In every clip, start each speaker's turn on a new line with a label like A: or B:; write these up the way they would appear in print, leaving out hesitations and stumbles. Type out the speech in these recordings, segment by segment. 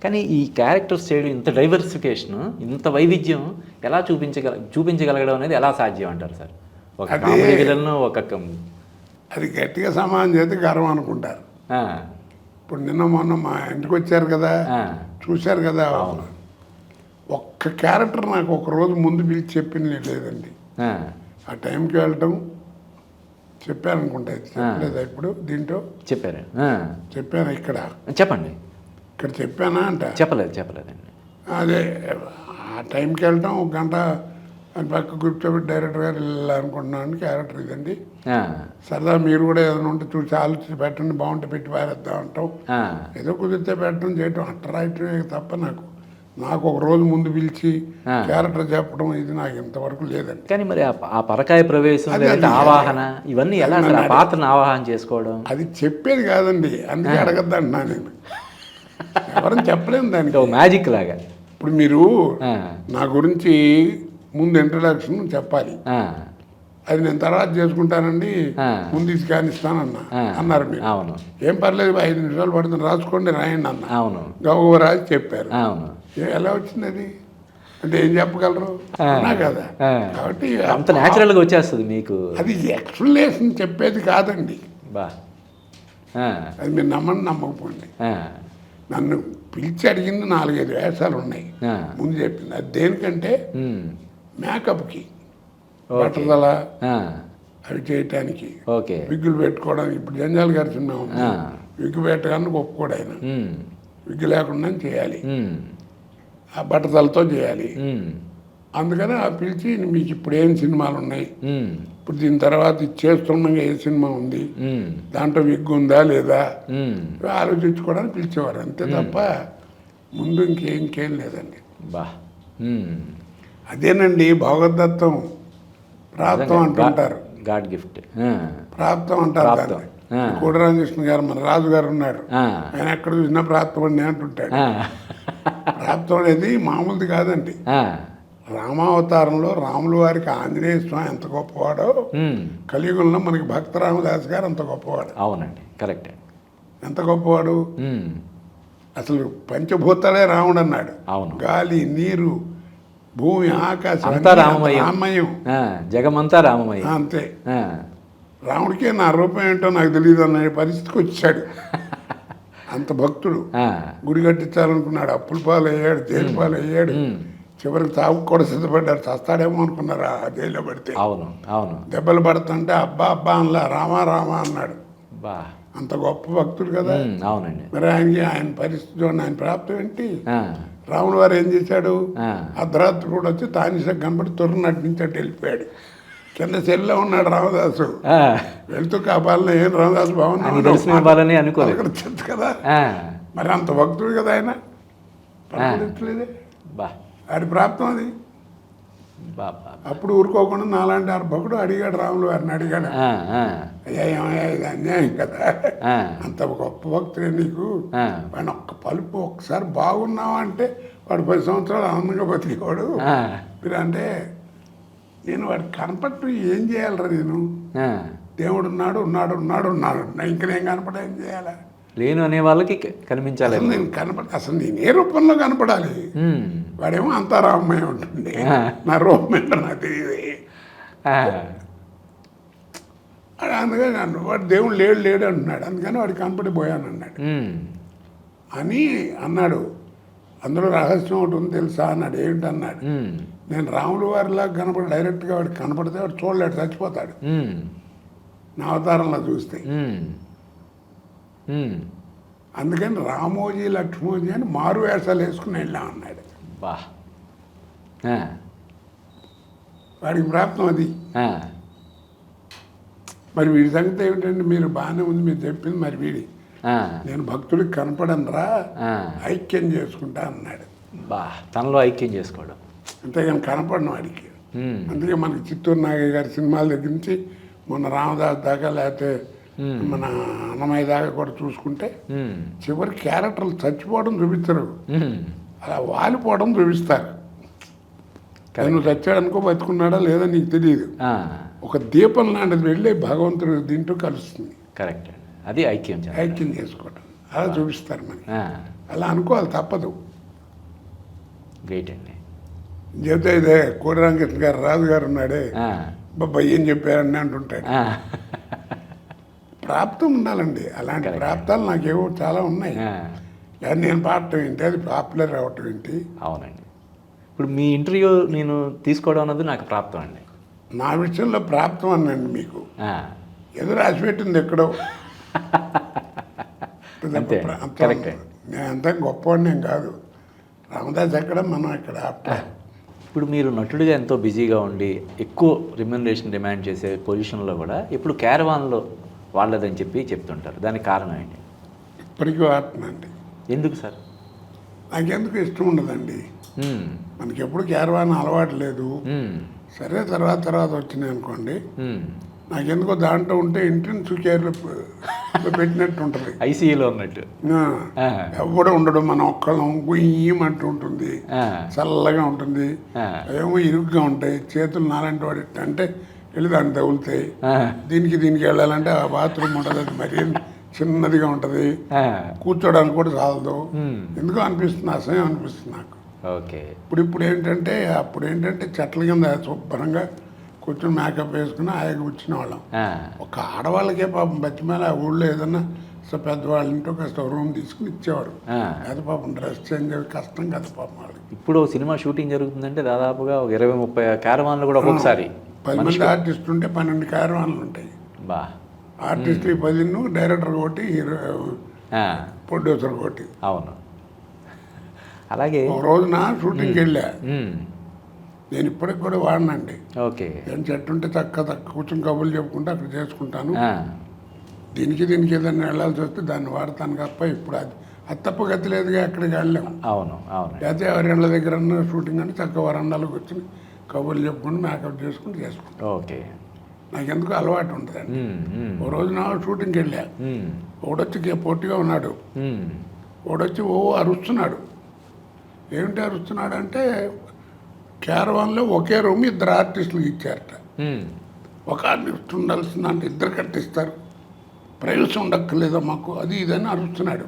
A: కానీ ఈ క్యారెక్టర్స్ చేయడం, ఇంత డైవర్సిఫికేషన్, ఇంత వైవిధ్యం ఎలా చూపించగలగడం అనేది ఎలా సాధ్యం అంటారు సార్? ఒక కామెడీ విలన్, ఒక
B: అది గట్టిగా సమానం చేస్తే గర్వం అనుకుంటారు. ఇప్పుడు నిన్న మొన్న మా ఇంటికి వచ్చారు కదా, చూశారు కదా, ఒక్క క్యారెక్టర్ నాకు ఒక రోజు ముందు పిలిచి చెప్పింది లేదండి. ఆ టైంకి వెళ్ళటం చెప్పాను అనుకుంటా, చెప్పలేదా ఇప్పుడు దీంట్లో? చెప్పాను ఇక్కడ,
A: చెప్పండి.
B: ఇక్కడ చెప్పానా అంట?
A: చెప్పలేదండి.
B: అదే ఆ టైంకి వెళ్ళటం, ఒక గంట అని పక్క కూర్చోబెట్టి డైరెక్టర్ గారు వెళ్ళాలనుకుంటున్నాను, క్యారెక్టర్ ఇదండి, సరదా మీరు కూడా ఏదైనా ఉంటే చూసి ఆలోచించి పెట్టండి, బాగుంటే పెట్టి పారేద్దాం అంటాం, ఏదో కుదిరితే పెట్టడం చేయటం అట్ట రాయటమే తప్ప నాకు ఒక రోజు ముందు పిలిచి క్యారెక్టర్ చెప్పడం ఇది నాకు ఇంతవరకు లేదండి.
A: కానీ మరి ఆ పరకాయ ప్రవేశం, ఆవాహన, ఇవన్నీ ఎలా పాత్రను ఆవాహన చేసుకోవడం?
B: అది చెప్పేది కాదండి, అందుకే అడగద్దంటున్నా నేను. ఎవరని చెప్పలేము దానికి,
A: మ్యాజిక్ లాగా.
B: ఇప్పుడు మీరు నా గురించి ముందు ఇంట్రడక్షన్ చెప్పాలి, అది నేను తర్వాత చేసుకుంటానండి, ముందు ఇది కానిస్తానన్నా అన్నారు మీరు.
A: అవును,
B: ఏం పర్లేదు 5 నిమిషాలు పడుతుంది, రాసుకోండి రాయండి అన్న.
A: అవును,
B: గౌరవ రాజు చెప్పారు.
A: అవును,
B: ఎలా వచ్చింది అది అంటే ఏం చెప్పగలరు కదా. కాబట్టి
A: అంత న్యాచురల్గా వచ్చేస్తుంది మీకు.
B: అది ఎక్స్ప్లెనేషన్ చెప్పేది కాదండి,
A: బా
B: అది మీరు నమ్మండి నమ్మకపోండి. నన్ను పిలిచి అడిగింది 4-5 వేషాలు ఉన్నాయి, ముందు చెప్పింది. అది దేనికంటే మేకప్కి, బట్టదల అవి చేయటానికి, విగ్గులు పెట్టుకోవడానికి. ఇప్పుడు జంజాల్ గారి సినిమా ఉంది, విగ్గు పెట్టడానికి ఒప్పుకోడు ఆయన, విగ్గు లేకుండా చేయాలి, ఆ బట్టతలతో చేయాలి. అందుకని ఆ పిలిచి మీకు ఇప్పుడు ఏం సినిమాలు ఉన్నాయి, ఇప్పుడు దీని తర్వాత ఇది చేస్తుండగా ఏ సినిమా ఉంది, దాంట్లో విగ్గు ఉందా లేదా ఆలోచించుకోవడానికి పిలిచేవారు, అంతే తప్ప ముందు ఇంకేం లేదండి. అదేనండి భగవద్దత్తం, ప్రాప్తం అంటుంటారు,
A: గాడ్ గిఫ్ట్,
B: ప్రాప్తం అంటారు దాన్ని. కోడిరామకృష్ణ గారు మన రాజు గారు ఉన్నారు, ఆయన ఎక్కడ చూసినా ప్రాప్తం అని అంటుంటాడు. ప్రాప్తం అనేది మామూలుది కాదండి. రామావతారంలో రాముల వారికి ఆంజనేయ స్వామి ఎంత గొప్పవాడో, కలియుగంలో మనకి భక్త రామదాస్ గారు అంత గొప్పవాడు.
A: అవునండి, కరెక్ట్.
B: ఎంత గొప్పవాడు, అసలు పంచభూతాలే రాముడు అన్నాడు. గాలి, నీరు, భూమి, ఆకాశం రామమయం,
A: జగమంతా రామమయం.
B: అంతే. రాముడికే నా రూపం ఏంటో నాకు తెలియదు అనే పరిస్థితికి వచ్చాడు. అంత భక్తుడు. గుడి కట్టించాలనుకున్నాడు, అప్పుల పాలు అయ్యాడు, జైలు పాలు అయ్యాడు, చివరికి తాగు కూడా సిద్ధపడ్డాడు, చస్తాడేమో అనుకున్నారు ఆ జైల్లో పడితే. దెబ్బలు పడుతుంటే అబ్బా అబ్బా అనలా, రామా రామా అన్నాడు. అంత గొప్ప భక్తుడు కదా.
A: అవునండి.
B: మరి ఆయన పరిస్థితి, ఆయన ప్రాప్తం ఏంటి? రాముడు వారు ఏం చేశాడు, అర్ధరాత్రి కూడా వచ్చి తానిసకు కనబడి తొర్రునట్టు నుంచి అటు వెళ్ళిపోయాడు. కింద చెల్లో ఉన్నాడు రామదాసు, వెళ్తూ కాపాలని ఏం రామదాసు బాగున్నాడు అనుకోలేదు కదా. మరి అంత భక్తుడు కదా ఆయన, పలకరించలేదే, ఆడి ప్రాప్తం అది. అప్పుడు ఊరుకోకుండా నాలాంటి భక్తుడు అడిగాడు, రాములు వారిని అడిగాడు, అయ్యా ఏమయ్యా ఇది అన్యాయం కదా, అంత గొప్ప భక్తుడే నీకు, వాడిని ఒక్క పలుపు ఒక్కసారి బాగున్నావా అంటే వాడు 10 సంవత్సరాలు ఆనందంగా బతికేవాడు. మీరు అంటే నేను వాడికి కనపట్టు ఏం చేయాలరా, నేను దేవుడు ఉన్నాడు ఉన్నాడు ఉన్నాడు ఉన్నాడు, ఇంకా నేను కనపడ ఏం చేయాలా?
A: లేను అనే వాళ్ళకి కనిపించాలి.
B: నేను అసలు నేను ఏ రూపంలో కనపడాలి? వాడేమో అంతా రామయ్య ఉంటుంది, నా రూపం ఏంటో నాకు తెలియదు. అందుకని నన్ను వాడు దేవుడు లేడు అంటున్నాడు, అందుకని వాడికి కనపడిపోయాను అన్నాడు అని అన్నాడు. అందులో రహస్యం ఒకటి ఉంది తెలుసా అన్నాడు. ఏమిటన్నాడు, నేను రాముల వారిలా కనపడి డైరెక్ట్గా వాడికి కనపడితే వాడు చూడలేడు, చచ్చిపోతాడు నా అవతారంలో చూస్తే. అందుకని రామోజీ లక్ష్మోజీ అని మారు వేషాలు వేసుకుని వెళ్ళాం అన్నాడు. వాడికి ప్రాప్తం అది. మరి వీడి సంగతి ఏమిటంటే, మీరు బాగానే ఉంది మీరు చెప్పింది, మరి వీడి నేను భక్తుడికి కనపడను రా, ఐక్యం చేసుకుంటా అన్నాడు.
A: తనలో ఐక్యం చేసుకోవడం,
B: అంతేగాని కనపడను వాడికి. అందుకే మనకి చిత్తూరు నాగయ్య గారి సినిమాల దగ్గర నుంచి మొన్న రామదాస్ దాకా, లేకపోతే మన అన్నమయ్య దాకా కూడా చూసుకుంటే చివరి క్యారెక్టర్లు చచ్చిపోవడం చూపిస్తారు, అలా వాలిపోవడం చూపిస్తారు. నువ్వు చచ్చాడనుకో బతుకున్నాడా లేదా నీకు తెలియదు. ఒక దీపం లాంటిది వెళ్ళి భగవంతుడు దీంట్లో కలుస్తుంది.
A: కరెక్ట్, అది ఐక్యం
B: చేసుకోవడం. అలా చూపిస్తారు మనకి. అలా అనుకోవాలి, తప్పదు.
A: గ్రేట్ అండి.
B: చెబితే ఇదే కోడి రామకృష్ణ గారు రాజు గారు ఉన్నాడే, బాబా ఏం చెప్పారని అంటుంటాడు. ప్రాప్తం ఉండాలండి. అలాంటి ప్రాప్తాలు నాకేవో చాలా ఉన్నాయి. లేదా నేను పాడటం ఏంటి, అది పాపులర్ అవ్వటం ఏంటి.
A: అవునండి. ఇప్పుడు మీ ఇంటర్వ్యూ నేను తీసుకోవడం అన్నది నాకు ప్రాప్తం అండి.
B: నా విషయంలో ప్రాప్తం అనండి మీకు ఏదో రాసి పెట్టింది ఎక్కడో.
A: అంతే, కరెక్టే.
B: నేను అంతా గొప్పవాడిని ఏం కాదు. రామదాస్ ఎక్కడ, మనం ఎక్కడ.
A: ఇప్పుడు మీరు నటుడిగా ఎంతో బిజీగా ఉండి ఎక్కువ రిమ్యూనరేషన్ డిమాండ్ చేసే పొజిషన్లో కూడా ఇప్పుడు క్యారవాన్లో వాళ్ళదని చెప్పి చెప్తుంటారు. దానికి కారణం ఏంటి?
B: ఇప్పటికీ వాడుతున్నాండి.
A: ఎందుకు సార్?
B: నాకెందుకు ఇష్టం ఉండదండి. మనకి ఎప్పుడు క్యారవాన్ అలవాటు లేదు. సరే తర్వాత వచ్చినాయి అనుకోండి, నాకెందుకో దాంట్లో ఉంటే ఇంటెన్సివ్ కేర్లో పెట్టినట్టు ఉంటుంది.
A: ఐసీయూలో ఉన్నట్టు
B: ఎవడో ఉండడు, మనం ఒక్కళ్ళం గుయ్యమంటూ ఉంటుంది, చల్లగా ఉంటుంది. ఏమో ఇరుగ్గా ఉంటాయి చేతులు. నాలంటి వాడి అంటే వెళ్ళి దాన్ని తగులుతాయి. దీనికి వెళ్ళాలంటే ఆ బాత్రూమ్ ఉంటుంది, అది మరీ చిన్నదిగా ఉంటుంది, కూర్చోడానికి కూడా చాలదు. ఎందుకో అనిపిస్తుంది, అసహ్యం అనిపిస్తుంది నాకు.
A: ఓకే.
B: ఇప్పుడు ఏంటంటే చెట్ల కింద శుభ్రంగా కూర్చొని మేకప్ వేసుకుని హాయిగా కూర్చునే వాళ్ళం. ఒక ఆడవాళ్ళకే పాపం బతిమేల ఆ ఊళ్ళో ఏదన్నా పెద్దవాళ్ళ ఇంటో కాస్త రూమ్ తీసుకుని ఇచ్చేవారు. అది పాపం డ్రెస్ చేంజ్ అయ్యి కష్టం కదా పాపం వాళ్ళకి.
A: ఇప్పుడు సినిమా షూటింగ్ జరుగుతుందంటే దాదాపుగా 20-30 క్యారవాన్లు కూడా ఒక్కొక్కసారి.
B: 10 మంది ఆర్టిస్టులు ఉంటే 12 క్యారవాన్లు ఉంటాయి. ఆర్టిస్టులు 10, డైరెక్టర్ ఒకటి, హీరో ప్రొడ్యూసర్ ఒకటి.
A: అవును. అలాగే
B: ఒక రోజున షూటింగ్కి వెళ్ళా. నేను ఇప్పటికి కూడా వాడినండి.
A: ఓకే.
B: నేను చెట్టు ఉంటే చక్క కూర్చొని కబుర్లు చెప్పుకుంటే అక్కడ చేసుకుంటాను. దీనికి ఏదైనా వెళ్ళాల్సి వస్తే దాన్ని వాడతాను తప్ప ఇప్పుడు అది తప్ప గతి లేదుగా, ఎక్కడికి వెళ్ళాము.
A: అవును.
B: లేకపోతే ఎవరి దగ్గర షూటింగ్ అంటే చక్క వరండాలో కూర్చొని కబుర్లు చెప్పుకుంటూ మేకప్ చేసుకుంటాం.
A: ఓకే.
B: నాకు ఎందుకు అలవాటు ఉంటుందండి. ఓ రోజు నా షూటింగ్కి వెళ్ళా. ఒకడొచ్చి పొట్టిగా ఉన్నాడు, ఒకడొచ్చి అరుస్తున్నాడు. ఏమిటి అరుస్తున్నాడు అంటే, క్యారవాన్లో ఒకే రూమ్ 2 ఆర్టిస్టులకు ఇచ్చారట. ఒక ఆర్టిస్ట్ ఉండాల్సిందంటే 2 కట్టిస్తారు, ప్రైవసీ ఉండక్కర్లేదా మాకు, అది ఇదని అరుస్తున్నాడు.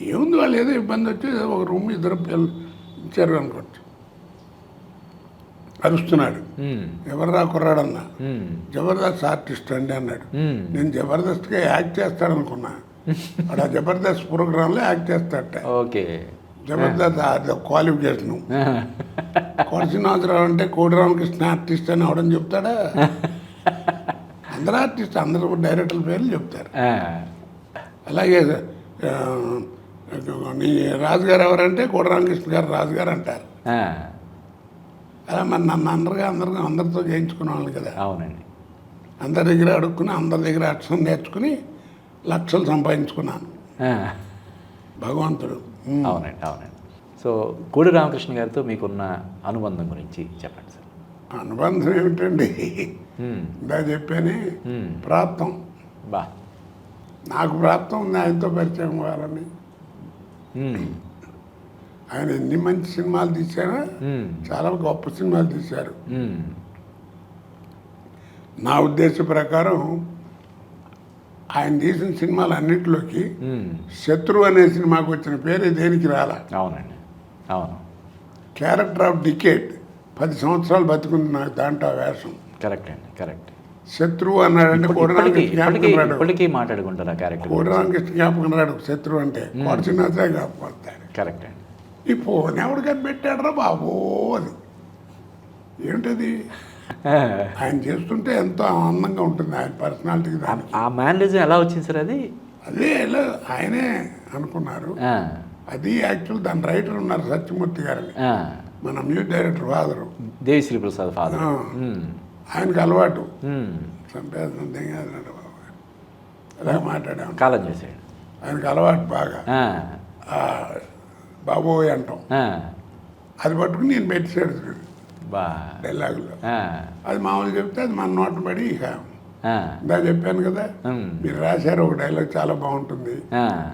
B: ఏముంది, వాళ్ళు ఏదో ఇబ్బంది వచ్చి ఒక రూమ్ 2 ఇచ్చారు అనుకోవచ్చు. అరుస్తున్నాడు. ఎవరు కుర్రాడన్నా, జబర్దస్త్ ఆర్టిస్ట్ అండి అన్నాడు. నేను జబర్దస్త్గా యాక్ట్ చేస్తాడనుకున్నా. అక్కడ జబర్దస్త్ ప్రోగ్రాంలో యాక్ట్ చేస్తాడట.
A: ఓకే.
B: జబర్దస్త్ క్వాలిఫికేషను. శ్రీనివాసరావు అంటే కోడి రామకృష్ణ ఆర్టిస్ట్ అని అవడం చెప్తాడా? అందరు ఆర్టిస్ట్, అందరూ డైరెక్టర్ల పేర్లు చెప్తారు. అలాగే నీ రాజుగారు ఎవరంటే కోడి రామకృష్ణ గారు రాజుగారు అంటారు. అలా మరి నన్ను అందరితో చేయించుకునే వాళ్ళు కదా.
A: అవునండి.
B: అందరి దగ్గర అడుక్కుని, అందరి దగ్గర అక్షరం నేర్చుకుని లక్షలు సంపాదించుకున్నాను. భగవంతుడు.
A: అవునండి. సో కోడి రామకృష్ణ గారితో మీకున్న అనుబంధం గురించి చెప్పండి సార్.
B: అనుబంధం ఏమిటండి, ఇందా చెప్పానే ప్రాప్తం. నాకు ప్రాప్తం ఉంది ఆయనతో పరిచయం కావాలని. ఆయన ఎన్ని మంచి సినిమాలు తీశారో, చాలా గొప్ప సినిమాలు తీశారు. నా ఉద్దేశ ప్రకారం ఆయన తీసిన సినిమాలు అన్నింటిలోకి శత్రు అనే సినిమాకు వచ్చిన పేరు దేనికి రాలా.
A: అవునండి. అవును.
B: క్యారెక్టర్ ఆఫ్ డికేట్, 10 సంవత్సరాలు బతుకుంది నాకు దాంట్లో వేషం.
A: కరెక్ట్ అండి, కరెక్ట్.
B: శత్రువు అన్నాడంటే కోడి రామకృష్ణ జ్ఞాపకం రాడు. శత్రువు అంటే కోడి శ్రీనివాసరావు జ్ఞాపకం వస్తాడు.
A: కరెక్ట్ అండి.
B: ఈ ఫోన్ ఎవడు కనిపెట్టాడరా బాబో, అది ఏంటది ఆయన చేస్తుంటే ఎంతో ఆనందంగా ఉంటుంది ఆయన పర్సనాలిటీకి.
A: ఆ మేనరిజం ఎలా వచ్చింది సార్?
B: అదే ఆయనే అనుకున్నారు. అది యాక్చువల్ దాని రైటర్ ఉన్నారు సత్యమూర్తి గారిని, మన music director father,
A: Devi Sri Prasad father.
B: ఆయనకు అలవాటు సంపేదం బాబు అలా మాట్లాడాము,
A: కాలం చేసాడు.
B: ఆయనకు అలవాటు బాగా బాబోయ్ అంటాం. అది పట్టుకుని నేను పెట్టాడు డైలాగులో. అది మామూలు చెప్తే అది మన నోట పడి ఇక ఇందా చెప్పాను కదా, మీరు రాశారు ఒక డైలాగ్ చాలా బాగుంటుంది,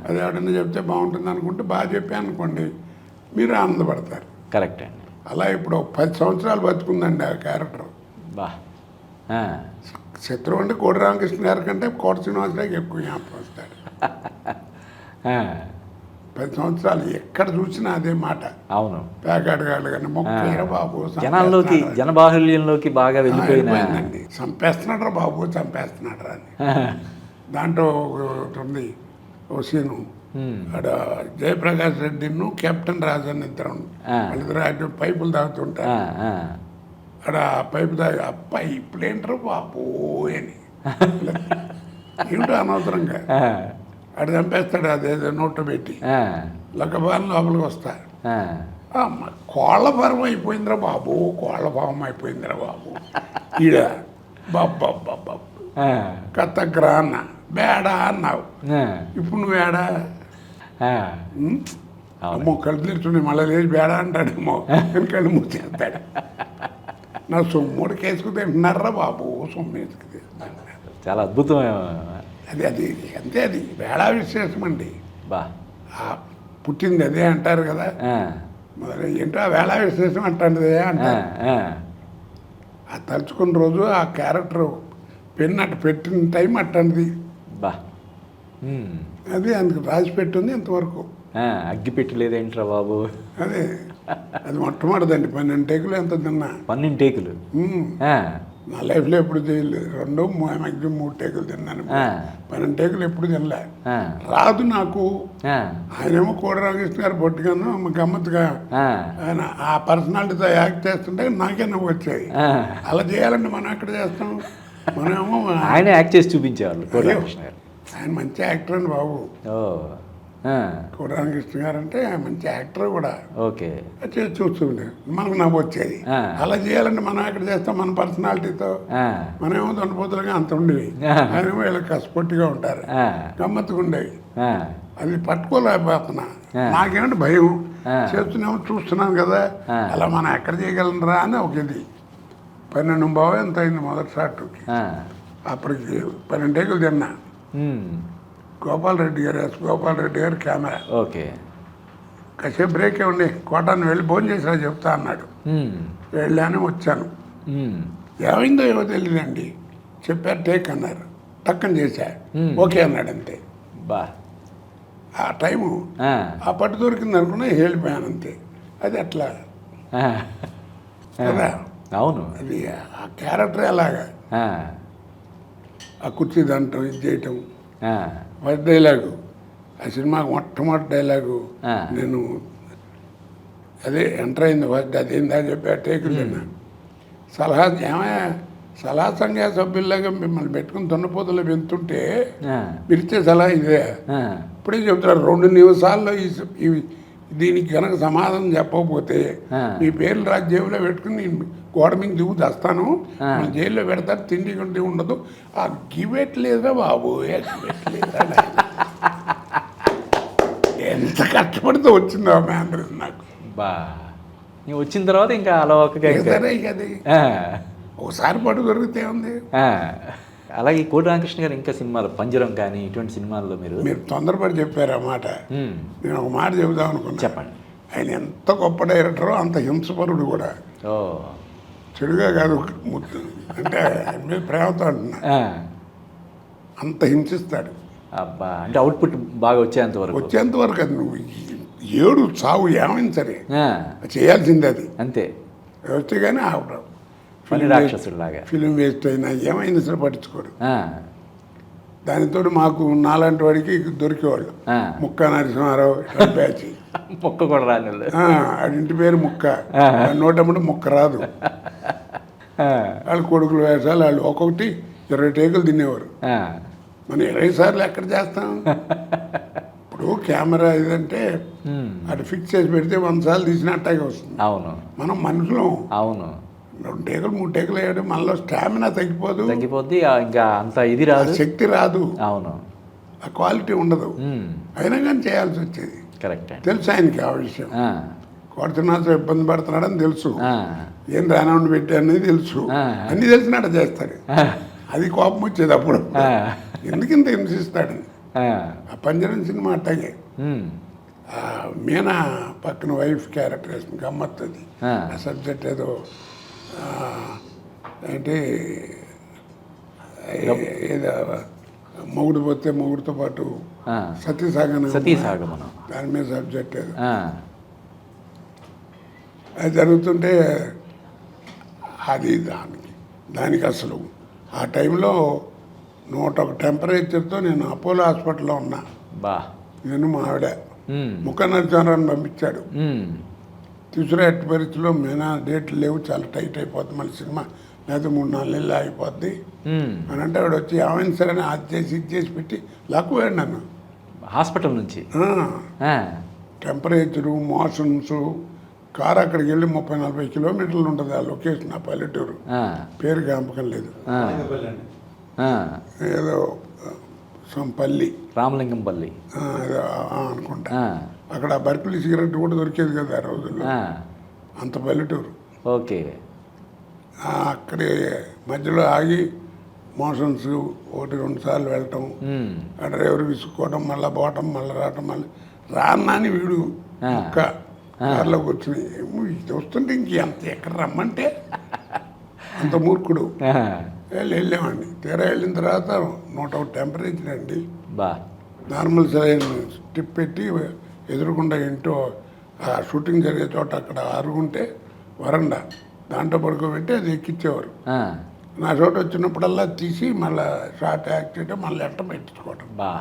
B: అది ఎవడన్నా చెప్తే బాగుంటుంది అనుకుంటే బాగా చెప్పాను అనుకోండి, మీరు ఆనందపడతారు.
A: కరెక్ట్ అండి.
B: అలా ఇప్పుడు 10 సంవత్సరాలు బతుకుందండి ఆ క్యారెక్టర్. శత్రువు అంటే కోడి రామకృష్ణ గారి కంటే కోట శ్రీనివాసరావుకి ఎక్కువ జ్ఞాపకం వస్తాడు.
A: ఆ,
B: 10 సంవత్సరాలు ఎక్కడ చూసినా అదే మాట.
A: అవును.
B: పేకాటగాళ్ళు కానీ మొక్క బాబు
A: జనాల్లోకి జనబాహుల్యంలోకి బాగా వెళ్ళిపోయిన
B: అయిపోయిందండి. చంపేస్తున్నాడు రా బాబు, చంపేస్తున్నాడు రా అని. దాంట్లో ఒకటి ఉంది ఓ సీను, అక్కడ జయప్రకాష్ రెడ్డిను కెప్టెన్ రాజు అని ఇద్దరు వాళ్ళిద్దరు అటు పైపులు తాగుతుంటారు. అక్కడ పైపు తాగి ఆ పైపులు ఏంటారు బాబు అని ఏమిటో అనవసరంగా అటు చంపేస్తాడు. అదేదో నోట్లో పెట్టి లక్కబాలను లోపలికి వస్తారు. కోళ్ళ ఫారం అయిపోయిందిరా బాబు, కోళ్ళ ఫారం అయిపోయిందిరా బాబు. ఈడ బాబ్బా కత్తగ్రా అన్న, బేడా అన్నావు, ఇప్పుడు నువ్వు ఏడా అమ్మో కళ్ళు తెరుచున్నాయి, మళ్ళీ లేచి బేడా అంటాడేమో అని కళ్ళు మూసేస్తాడు. నా సొమ్ముడు కేసుకు తింటున్నారా బాబు, సొమ్ము వేసుకు తింటున్నారు.
A: చాలా అద్భుతం.
B: అది అంతే, అది బేడా విశేషం అండి.
A: బా
B: పుట్టింది అదే అంటారు కదా, మరి ఏంటో ఆ వేళ విశేషం అంటాంటిదే అంటారు. ఆ తలుచుకున్న రోజు ఆ క్యారెక్టర్ పెన్ అట్ట పెట్టిన టైం అట్టంటిది.
A: బా
B: అది అందుకు రాసి పెట్టింది ఇంతవరకు.
A: అగ్గి పెట్టి లేదేంట్రా బాబు.
B: అదే అది మొట్టమొదటిదండి. 12 టేకులు ఎంత తిన్నా.
A: 12 టేకులు
B: నా లైఫ్లో ఎప్పుడు చేయలేదు. 2 మ్యాక్సిమం 3 టేకులు తిన్నాను. 12 టేకులు ఎప్పుడు తినలే. రాదు నాకు. ఆయనేమో కోడి రామకృష్ణ గారు పొట్టిగాను గమ్మత్తుగా ఆయన ఆ పర్సనాలిటీతో యాక్ట్ చేస్తుంటే నాకే నవ్వు వచ్చాయి. అలా చేయాలంటే మనం ఎక్కడ చేస్తాం. మనమేమో
A: ఆయన యాక్ట్ చేసి చూపించేవాళ్ళు కోడి రామకృష్ణ గారు.
B: ఆయన మంచి యాక్టర్ అండి బాబు. కోడి రామకృష్ణ గారు అంటే మంచి యాక్టర్ కూడా.
A: ఓకే,
B: చేసి చూస్తుండే మనకు నవ్వు వచ్చేది. అలా చేయాలంటే మనం ఎక్కడ చేస్తాం మన పర్సనాలిటీతో. మనమేమో దొండపోతులుగా అంత ఉండేవి, ఆయనేమో ఇలా కసపొట్టిగా ఉంటారు, గమ్మత్తుగా ఉండేవి. అది పట్టుకోలేకపోతున్నా. నాకేమిటి భయం, చేస్తున్నామో చూస్తున్నాను కదా, అలా మనం ఎక్కడ చేయగలరా అని ఒక ఇది. 12 ఎంత అయింది మొదటి షాట్కి. అప్పటికి 12 టేకులు తిన్నా. గోపాలరెడ్డి గారు, గోపాలరెడ్డి గారు కెమెరా.
A: ఓకే,
B: కాసేపు బ్రేక్ ఇవ్వండి, కోటాన్ని వెళ్ళి భోజనం చేసినా చెప్తా అన్నాడు. వెళ్ళాను, వచ్చాను. ఏమైందో ఏమో తెలియదండి, చెప్పారు టేక్ అన్నారు, టక్కన చేశా, ఓకే అన్నాడు అంతే.
A: బా
B: ఆ టైము ఆ పట్టు దొరికింది అనుకున్నా వెళ్ళిపోయాను అంతే. అది అట్లా కదా.
A: అవును,
B: అది ఆ క్యారెక్టర్ ఎలాగా ఆ కుర్చీ దాంట్లో ఇది చేయటం. ఫస్ట్ డైలాగు ఆ సినిమాకు మొట్టమొదటి డైలాగు నేను అదే ఎంటర్ అయింది ఫస్ట్. అదేందా చెప్పి ఆ టేకులు తిన్నాను. సలహా ఏమయ్యా సలహా సంఘ సభ్యుల్లాగా మిమ్మల్ని పెట్టుకుని దున్నపోతలు పెంచుతుంటే మీరు ఇచ్చే సలహా ఇదే. ఇప్పుడే చెప్తున్నారు 2 నిమిషాల్లో ఈ దీనికి కనుక సమాధానం చెప్పకపోతే మీ పేర్లు రాజు జేబులో పెట్టుకుని గోడ మీద దిగు తెస్తాను, మన జైల్లో పెడతారు, తిండి గుండి ఉండదు. ఆ గివెట్ లేదా బాబు, గివెట్ లేదా. ఎంత కష్టపడితే వచ్చిందో ఆ మ్యాండ్రీస్ నాకు.
A: బా నువ్వు వచ్చిన తర్వాత ఇంకా అలవాకగా
B: సరే ఇక అది ఒకసారి పట్టు దొరికితే ఉంది.
A: అలాగే కోడి రామకృష్ణ గారు ఇంకా సినిమాలు పంజరం కానీ ఇటువంటి సినిమాల్లో మీరు
B: తొందరపడి చెప్పారు ఆ మాట. నేను ఒక మాట చెబుదాం అనుకున్నా.
A: చెప్పండి.
B: ఆయన ఎంత గొప్ప డైరెక్టరో అంత హింసపరుడు కూడా. చెడుగా కాదు, అంటే ఆయన మీద ప్రేమతో అంటున్నా. అంత హింసిస్తాడు.
A: అబ్బా, అంటే అవుట్పుట్ బాగా వచ్చేంత వరకు అది నువ్వు ఏడు చావు ఏమైనా సరే చేయాల్సిందే, అది అంతే.
B: వస్తే కానీ ఆవిడ
A: రాక్షసులాగా
B: ఫిలిం వేస్ట్ అయినా ఏమైనా సరే పట్టించుకోరు. దానితో మాకు నాలాంటి వాడికి దొరికేవాళ్ళు ముక్క నరసింహారావు బ్యాచ్.
A: ముక్క కూడా రాని
B: ఇంటి పేరు ముక్క, నోటమ్మటి ముక్క రాదు. వాళ్ళు కొడుకులు వేసాలు, వాళ్ళు ఒక్కొక్కటి 20 టేకులు తినేవారు. మనం 20 సార్లు ఎక్కడ చేస్తాం. ఇప్పుడు కెమెరా ఇదంటే అటు ఫిక్స్ చేసి పెడితే 100 సార్లు తీసినట్టాగే వస్తుంది.
A: అవును,
B: మనం మనుషులం.
A: అవును,
B: 2 టేకులు 3 టేకులు వేయడం మనలో స్టామినా
A: తగ్గిపోద్ది, ఇంకా అంత ఇది రాదు,
B: శక్తి రాదు.
A: అవును,
B: ఆ క్వాలిటీ ఉండదు. అయినా కానీ చేయాల్సి వచ్చేది.
A: కరెక్ట్.
B: తెలుసు ఆయనకి ఆ విషయం. కొడుతున్నాతో ఇబ్బంది పడుతున్నాడని తెలుసు, ఏం రానౌండ్ పెట్టానని తెలుసు, అన్నీ తెలిసినట్టు చేస్తాడు. అది కోపం వచ్చేది అప్పుడు, ఎందుకు ఇంత హింసిస్తాడని. ఆ పంజరం సినిమా అట్టాగే. మీనా పక్కన వైఫ్ క్యారెక్టర్ వేసింది, గమ్మత్తది. ఆ సబ్జెక్ట్ ఏదో ఏంటి ఏదో మొగుడు పోతే మొగుడితో పాటు
A: ఆ,
B: సతీసాగనం
A: సతీసాగమనం.
B: దాని మీద సబ్జెక్ట్ అది.
A: ఆ,
B: అది జరుగుతుంటే అది దానికి అసలు ఆ టైంలో 101 టెంపరేచర్తో నేను అపోలో హాస్పిటల్లో ఉన్నా.
A: బా.
B: నేను మా ఆవిడ
A: ఉమ్,
B: ముఖ నరసింహారావుని పంపించాడు.
A: ఉమ్,
B: తీసుకురా ఎట్టి పరిస్థితిలో మేనా డేట్లు లేవు, చాలా టైట్ అయిపోద్ది మళ్ళీ సినిమా, లేకపోతే 3-4 నెలలు అయిపోద్ది
A: ఉమ్.
B: అని అంటే ఆవిడ వచ్చి ఏమైనా సరే అని అది చేసి ఇది చేసి పెట్టి లాక్కుపోయాడు నన్ను.
A: హాస్పిటల్ నుంచి. ఆ,
B: టెంపరేచరు, మోషన్స్, కారు అక్కడికి వెళ్ళి 30-40 కిలోమీటర్లు ఉంటుంది ఆ లొకేషన్, ఆ పల్లెటూరు.
A: ఆ,
B: పేరు జ్ఞాపకం లేదు,
A: ఆ, ఆ.
B: ఏదో పల్లి
A: రామలింగంపల్లి.
B: ఏదో అనుకుంటా.
A: ఆ,
B: అక్కడ బర్కులి సిగరెట్ కూడా దొరికేది కదా ఆ రోజుల్లో,
A: ఆ,
B: అంత పల్లెటూరు.
A: ఓకే.
B: అక్కడే మధ్యలో ఆగి మోషన్స్ 1-2 సార్లు వెళ్ళటం,
A: ఉమ్,
B: ఆ డ్రైవర్ విసుక్కోవడం, మళ్ళీ పోవటం, మళ్ళీ రావటం, మళ్ళీ రాన్నాని వీడు ఒక్క కార్లో కూర్చుని ఇది వస్తుంటే ఇంకెంత ఎక్కడ రమ్మంటే అంత మూర్ఖుడు.
A: ఆ,
B: వెళ్ళామండి. తీరా వెళ్ళిన తర్వాత 101 టెంపరేచర్ అండి.
A: బా.
B: నార్మల్ సరైన స్టిప్ పెట్టి ఎదురుకుండా ఇంటో ఆ షూటింగ్ జరిగే చోట అక్కడ అరుగుంటే వరండా, దాంట్లో పడుకోబెట్టి అది ఎక్కించేవారు.
A: ఆ,
B: నా చోట వచ్చినప్పుడల్లా తీసి మళ్ళీ షార్ట్ యాక్ట్ చేయడం, మళ్ళీ ఎట్ట పెట్టించుకోవడం.
A: బా.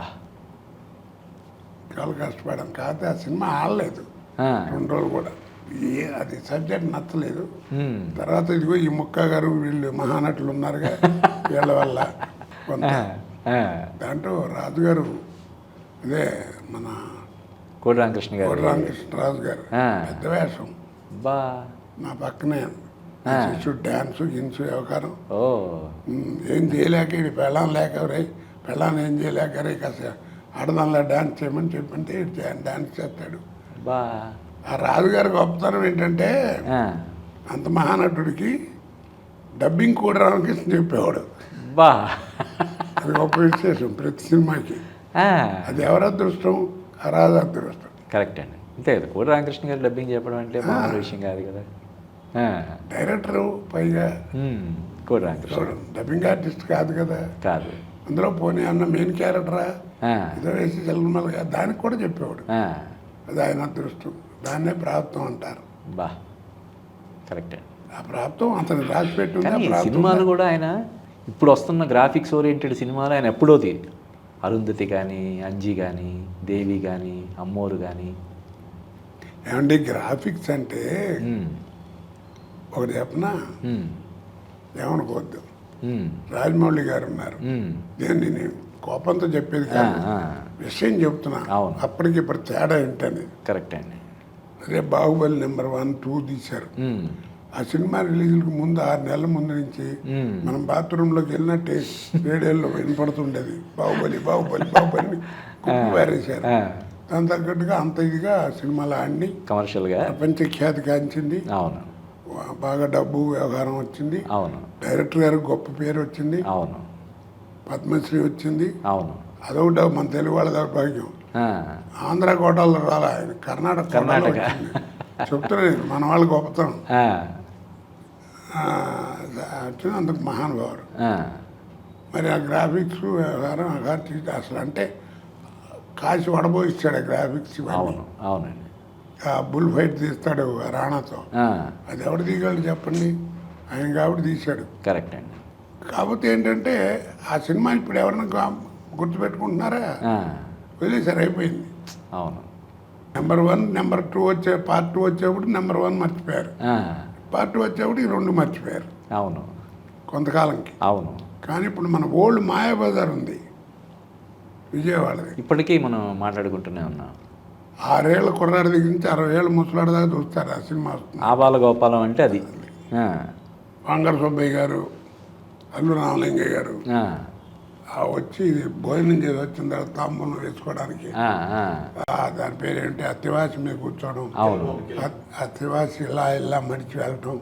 B: చాలా కష్టపడడం. కాకపోతే ఆ సినిమా ఆడలేదు
A: ఆ,
B: 2 రోజులు కూడా. అది సబ్జెక్ట్ నచ్చలేదు.
A: ఉమ్,
B: తర్వాత ఇదిగో ఈ ముక్క గారు వీళ్ళు మహానటులు ఉన్నారుగా, వీళ్ళ వల్ల కొంత.
A: ఆ.
B: దాంట్లో రాజుగారు, అదే మన
A: కోడి రామకృష్ణ గారు.
B: కోడి రామకృష్ణరాజు గారు
A: ఆ.
B: పెద్ద వేషం.
A: బా.
B: నా పక్కనే శిష్యుడు డ్యాన్సు గిన్సు వ్యవహారం.
A: ఓ.
B: ఏం చేయలేక ఇది పెళ్ళాం లేక రే, పెళ్ళాన్ని ఏం చేయలేక రే కాస్త ఆడదానిలా డ్యాన్స్ చేయమని చెప్పంటే డ్యాన్స్ చేస్తాడు.
A: బా.
B: ఆ రాజుగారి గొప్పతనం ఏంటంటే
A: ఆ,
B: అంత మహానటుడికి డబ్బింగ్ కూడా రామకృష్ణ చెప్పేవాడు.
A: బా.
B: అది గొప్ప విశేషం ప్రతి సినిమాకి.
A: ఆ,
B: అది ఎవరి అదృష్టం? ఆ రాజు అదృష్టం.
A: కరెక్ట్ అండి. అంతే కదా, కోడి రామకృష్ణ గారు డబ్బింగ్ చెప్పడం అంటే మామూలు విషయం కాదు కదా. ఆ,
B: డైరెక్టరు పైగా
A: ఉమ్, కోడి రామకృష్ణ
B: డబ్బింగ్ ఆర్టిస్ట్ కాదు కదా.
A: కాదు.
B: అందులో పోనీ అన్న మెయిన్ క్యారెక్టరా
A: ఆ,
B: ఏదో వేసి జల్మల్గా దానికి కూడా చెప్పేవాడు.
A: ఆ,
B: అది ఆయన అదృష్టం. దాన్నే ప్రాప్తం అంటారు.
A: బా. కరెక్ట్ అండి.
B: ఆ ప్రాప్తం అతను రాసి పెట్టుంది.
A: కానీ
B: ఆ
A: ఈ
B: ప్రాప్తం
A: సినిమాలు కూడా ఆయన ఇప్పుడు వస్తున్న గ్రాఫిక్స్ ఓరియంటెడ్ సినిమాలు ఆయన ఎప్పుడోది, అరుంధతి కానీ, అంజీ కానీ, దేవి కానీ, అమ్మోరు కానీ.
B: ఏమంటే గ్రాఫిక్స్ అంటే ఒకటి చెప్పనా, ఏమనుకోవద్దు. రాజమౌళి గారు ఉన్నారు, నేను కోపంతో చెప్పేది కాదు, విషయం చెప్తున్నా.
A: అవును.
B: అప్పటికి ఇప్పుడు తేడా ఏంటని.
A: కరెక్ట్ అండి.
B: అదే బాహుబలి నెంబర్ 1, 2 తీశారు. ఆ సినిమా రిలీజ్కి ముందు 6 నెలల ముందు నుంచి మనం బాత్రూంలోకి వెళ్ళినట్టే రేడియోలో వినపడుతుండేది బాహుబలి బాహుబలి బాహుబలి కుప్పి పారేశారు. దాని తగ్గట్టుగా అంత ఇదిగా సినిమాలు ఆడిని
A: కమర్షియల్గా
B: ప్రపంచ ఖ్యాతి కాంచింది.
A: అవును,
B: బాగా డబ్బు వ్యవహారం వచ్చింది.
A: అవును,
B: డైరెక్టర్ గారు గొప్ప పేరు వచ్చింది.
A: అవును,
B: పద్మశ్రీ వచ్చింది.
A: అవును.
B: అదొకటి మన తెలుగు వాళ్ళ దౌర్భాగ్యం. ఆంధ్ర కోటాలో రాలా ఆయన, కర్ణాటక చెప్తున్నాను మన వాళ్ళ గొప్పతనం వచ్చిన అందుకు మహానుభావుడు. మరి ఆ గ్రాఫిక్స్ వ్యవహారం ఆర్టిస్ట్ అసలు అంటే కాసి వడబోయిస్తాడు ఆ గ్రాఫిక్స్.
A: అవును, అవునండి.
B: ఆ బుల్ ఫైట్ తీస్తాడు ఆ రాణాతో, అది ఎవడు తీయగలడు చెప్పండి? ఆయన కాబట్టి తీశాడు.
A: కరెక్ట్ అండి.
B: కాకపోతే ఏంటంటే ఆ సినిమా ఇప్పుడు ఎవరైనా గుర్తుపెట్టుకుంటున్నారా? వదిలేసారు, అయిపోయింది.
A: అవును.
B: నెంబర్ 1, నెంబర్ 2 వచ్చే పార్ట్ 2 వచ్చేప్పుడు నెంబర్ 1 మర్చిపోయారు. పార్ట్ 2 వచ్చేప్పుడు ఈ 2 మర్చిపోయారు
A: అవును,
B: కొంతకాలంకి.
A: అవును.
B: కానీ ఇప్పుడు మన ఓల్డ్ మాయాబజార్ ఉంది విజయవాడది,
A: ఇప్పటికీ మనం మాట్లాడుకుంటూనే ఉన్నాం.
B: 6 ఏళ్ల కుర్రాడి దగ్గర నుంచి 60 ఏళ్ళ ముసలాడి దాకా చూస్తారు ఆ సినిమా వస్తుంది.
A: ఆబాల గోపాలం అంటే అది.
B: వంగర సుబ్బయ్య గారు, అల్లు రామలింగయ్య గారు వచ్చి భోజనం చేసి వచ్చిన తర్వాత తాంబూలం వేసుకోవడానికి దాని పేరేంటి అత్తివాసి మీద కూర్చోవడం, అత్తివాసి ఇలా ఇలా మడిచి వెళ్ళటం,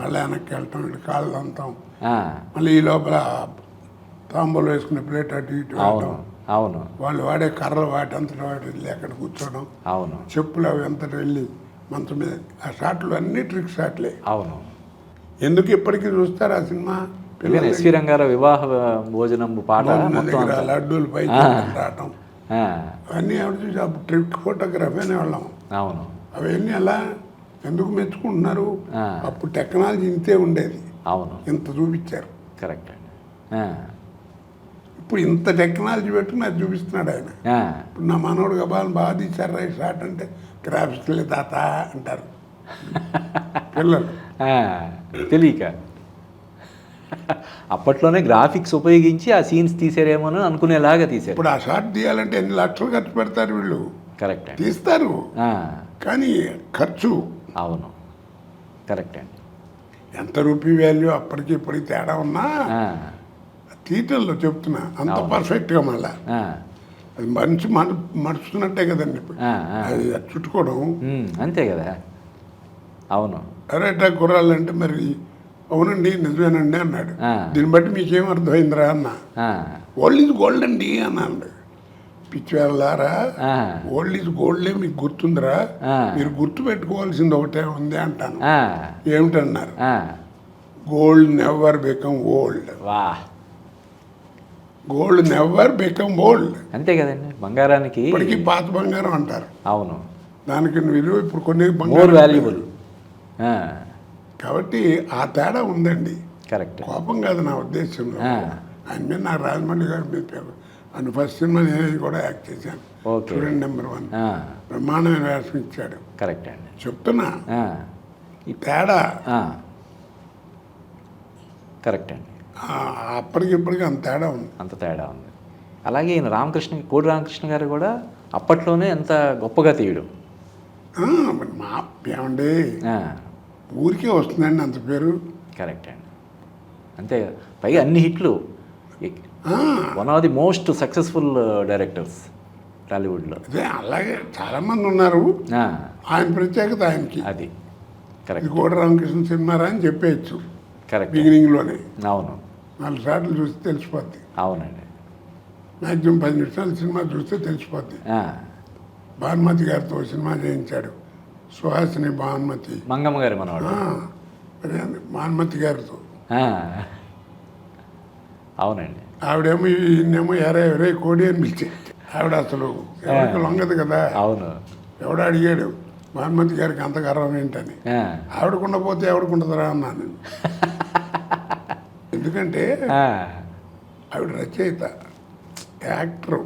B: మళ్ళీ వెనక్కి వెళ్ళటం, ఇటు కాళ్ళు తంతాం, మళ్ళీ ఈ లోపల తాంబూలం వేసుకునే ప్లేట్ అటు ఇటు వెళ్ళటం.
A: అవును.
B: వాళ్ళు వాడే కర్రలు వాటంతటి వాటి వెళ్ళి అక్కడ కూర్చోవడం,
A: అవును,
B: చెప్పులు అవి అంతటి వెళ్ళి మంచం మీద. ఆ షాట్లు అన్ని ట్రిక్ షాట్లే.
A: అవును.
B: ఎందుకు ఇప్పటికీ చూస్తారు ఆ సినిమా?
A: ఈవెన్ ఎస్వి రంగారావు వివాహ భోజనం పాట
B: నా
A: మొత్తం
B: దగ్గర
A: అంతా.
B: లడ్డూలు పై రావటం
A: ఆ,
B: అవన్నీ ఆవిడ చూసి అప్పుడు ట్రిక్ ఫోటోగ్రఫీ అనేవాళ్ళం.
A: అవును
B: అవన్నీ అలా ఎందుకు మెచ్చుకుంటున్నారు?
A: ఆ.
B: అప్పుడు టెక్నాలజీ ఇంతే ఉండేది,
A: అవును
B: ఇంత చూపించారు.
A: కరెక్ట్ అండి. ఆ,
B: ఇప్పుడు ఇంత టెక్నాలజీ పెట్టుకుని అది చూపిస్తున్నాడు ఆయన.
A: ఆ,
B: ఇప్పుడు నా మనోడు గబాలను బాగా తీశారు రైట్ షాట్ అంటే గ్రాఫిక్స్ లే తాత అంటారు పిల్లలు.
A: ఆ, తెలియక అప్పట్లోనే గ్రాఫిక్స్ ఉపయోగించి ఆ సీన్స్ తీసారేమో అని అనుకునేలాగా తీశారు.
B: ఇప్పుడు ఆ షాట్ తీయాలంటే ఎన్ని లక్షలు ఖర్చు పెడతారు వీళ్ళు.
A: కరెక్ట్ అండి.
B: తీస్తారు
A: ఆ,
B: కానీ ఖర్చు
A: అవును కరెక్ట్ అండి.
B: ఎంత రూపీ వాల్యూ అప్పటికి ఇప్పటికి తేడా ఉన్నా
A: ఆ,
B: థియేటర్లో చెప్తున్నా అంత
A: అవును.
B: పర్ఫెక్ట్గా మళ్ళా
A: ఆ,
B: అది మనిషి మడుచుతున్నట్టే కదండి ఇప్పుడు.
A: ఆ, ఆ.
B: అది చుట్టుకోవడం
A: అంతే కదా. అవును.
B: అరేటా కుర్రాళ్ళు అంటే మరి అవునండి నిజమేనండి అన్నాడు.
A: ఆ.
B: దీన్ని బట్టి మీకేం అర్థమైందిరా అన్న.
A: ఆ,
B: ఓల్డ్ ఈజ్ గోల్డ్ అండి అన్నాడు. పిచ్చి వెళ్ళారా,
A: ఆ,
B: ఓల్డ్ ఈజ్ గోల్డే మీకు గుర్తుందిరా,
A: ఆ.
B: మీరు గుర్తు పెట్టుకోవాల్సింది ఒకటే ఉంది అంటాను.
A: ఆ,
B: ఏమిటన్నారు?
A: ఆ.
B: Gold never become old.
A: వా
B: గోల్డ్ నెవర్ బికమ్ ఓల్డ్.
A: అంతే కదండి. బంగారానికి
B: ఇప్పటికీ పాత బంగారం అంటారు.
A: అవును
B: దానికి విలువ ఇప్పుడు కొన్ని
A: మోర్
B: బంగారం
A: వాల్యుబుల్.
B: కాబట్టి ఆ తేడా ఉందండి.
A: కరెక్ట్.
B: కోపం కాదు నా ఉద్దేశంలో.
A: ఆ.
B: ఆయన మీద నాకు రాజమండ్రి గారి మీద ఆయన ఫస్ట్ సినిమా నేను కూడా యాక్ట్ చేశాను.
A: ఓకే.
B: స్టూడెంట్ నెంబర్ 1 బ్రహ్మాండమైన వేషం ఇచ్చాడు.
A: కరెక్ట్ అండి.
B: చెప్తున్నా
A: ఆ,
B: ఈ తేడా
A: ఆ. కరెక్ట్ అండి.
B: అప్పటికిప్పటికి అంత తేడా ఉంది.
A: అంత తేడా ఉంది. అలాగే ఈయన కోడి రామకృష్ణ గారు కూడా అప్పట్లోనే ఎంత గొప్పగా తీయడం.
B: మరి మా ఏమండి
A: ఆ,
B: ఊరికే వస్తుందండి అంత పేరు.
A: కరెక్ట్ అండి. అంతే కదా. పైగా అన్ని హిట్లు. One of the most successful directors టాలీవుడ్లో.
B: అదే అలాగే చాలామంది ఉన్నారు.
A: ఆ,
B: ఆయన ప్రత్యేకత ఆయనకి.
A: అది
B: ఇది
A: కరెక్ట్.
B: కోట రామకృష్ణ సినిమారా అని చెప్పేయచ్చు
A: కరెక్ట్.
B: బిగినింగ్లోనే.
A: అవును
B: 4 సార్లు చూస్తే తెలిసిపోద్ది.
A: అవునండి.
B: మ్యాక్సిమం 10 నిమిషాల సినిమా చూస్తే తెలిసిపోద్ది.
A: ఆ,
B: భానుమతి గారితో ఓ సినిమా చేయించాడు, సుహాసిని భానుమతి.
A: మంగమ్మ గారి మనవాడు.
B: అదే భానుమతి గారితో.
A: ఆ, అవునండి.
B: ఆవిడేమో ఈయనేమో ఎరే కోడి అని పిలిచే. ఆవిడ అసలు ఎవరికి లొంగదు కదా.
A: అవును.
B: ఎవడు అడిగాడు భానుమతి గారికి అంత గర్వం ఏంటని.
A: ఆ,
B: ఆవిడకుండపోతే ఎవడికుంటుందిరా అన్నాను నేను. ఎందుకంటే
A: ఆ,
B: ఆవిడ రచయిత, యాక్టరు,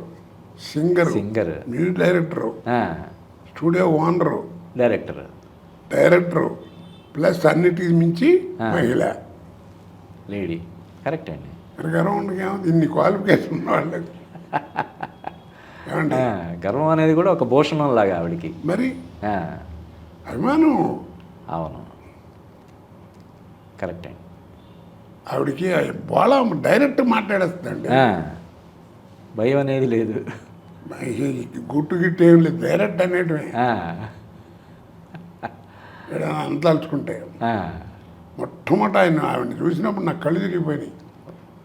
B: సింగరు, మ్యూజిక్ డైరెక్టరు,
A: ఆ,
B: స్టూడియో ఓనరు,
A: డైరెక్టర్
B: ప్లస్ అన్నిటికి మించి మహిళ.
A: లేడీ. కరెక్ట్ అండి.
B: మరి గర్వం ఉండగా ఇన్ని క్వాలిఫికేషన్ ఉన్న వాళ్ళకి ఏమండి.
A: ఆ, గర్వం అనేది కూడా ఒక భూషణం లాగా ఆవిడకి.
B: మరి
A: ఆ,
B: అభిమానం.
A: అవును కరెక్ట్ అండి.
B: ఆవిడకి బాగా డైరెక్ట్ మాట్లాడేస్తుందండి.
A: ఆ, భయం అనేది లేదు.
B: గుట్టు గిట్టు ఏం లేదు, డైరెక్ట్ అనేటివి
A: ఆ,
B: అంతలుచుకుంటే.
A: ఆ,
B: మొట్టమొదట ఆవిడని చూసినప్పుడు నాకు కళ్ళు తిరిగిపోయినాయి.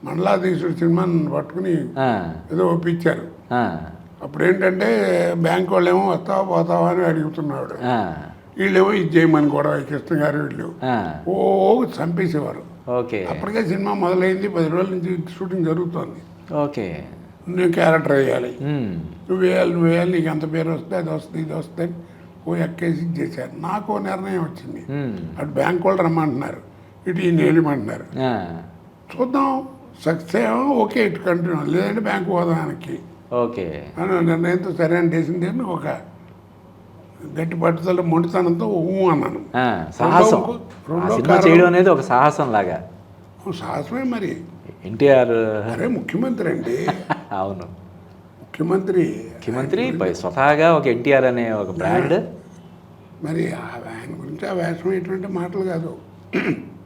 B: మండలాధీశుడు సినిమాని పట్టుకుని
A: ఆ,
B: ఏదో ఒప్పించారు.
A: ఆ,
B: అప్పుడు ఏంటంటే బ్యాంక్ వాళ్ళేమో వస్తావా పోతావా అని అడుగుతున్నాడు.
A: ఆ,
B: వీళ్ళేమో ఇది చేయమని కూడా కృష్ణ గారు వీళ్ళు
A: ఆ,
B: ఓ చంపేసేవారు.
A: ఓకే.
B: అప్పటికే సినిమా మొదలైంది, 10 రోజుల నుంచి షూటింగ్ జరుగుతోంది.
A: ఓకే.
B: నువ్వు క్యారెక్టర్ వేయాలి,
A: ఉమ్,
B: నువ్వు వేయాలి, నీకు ఎంత పేరు వస్తే అది వస్తుంది, ఇది వస్తుంది. ఓ ఎక్కేసి చేశారు. నాకు ఓ నిర్ణయం వచ్చింది.
A: ఉమ్,
B: అటు బ్యాంక్ వాళ్ళు రమ్మంటున్నారు, ఇటు ఈయన వెళ్ళమంటున్నారు.
A: ఆ,
B: చూద్దాం సక్సెస్ ఏమో ఓకే, ఇటు కంటిన్యూ, లేదంటే బ్యాంకు పోదాం ఆయనకి
A: ఓకే.
B: అని నిర్ణయంతో సరే అని చేసింది. అని ఒక గట్టి పట్టుదల మొండితనంతో అన్నాను.
A: ఆ, సాహసం. ఆ సినిమా చేయడం అనేది ఒక సాహసం లాగా.
B: సాహసమే మరి.
A: ఎన్టీఆర్.
B: అరే ముఖ్యమంత్రి అండి.
A: అవును.
B: ముఖ్యమంత్రి
A: స్వతహాగా ఒక ఎన్టీఆర్ అనే ఒక బ్రాండ్.
B: మరి ఆయన గురించి ఆ వేషం ఎటువంటి మాటలు కాదు.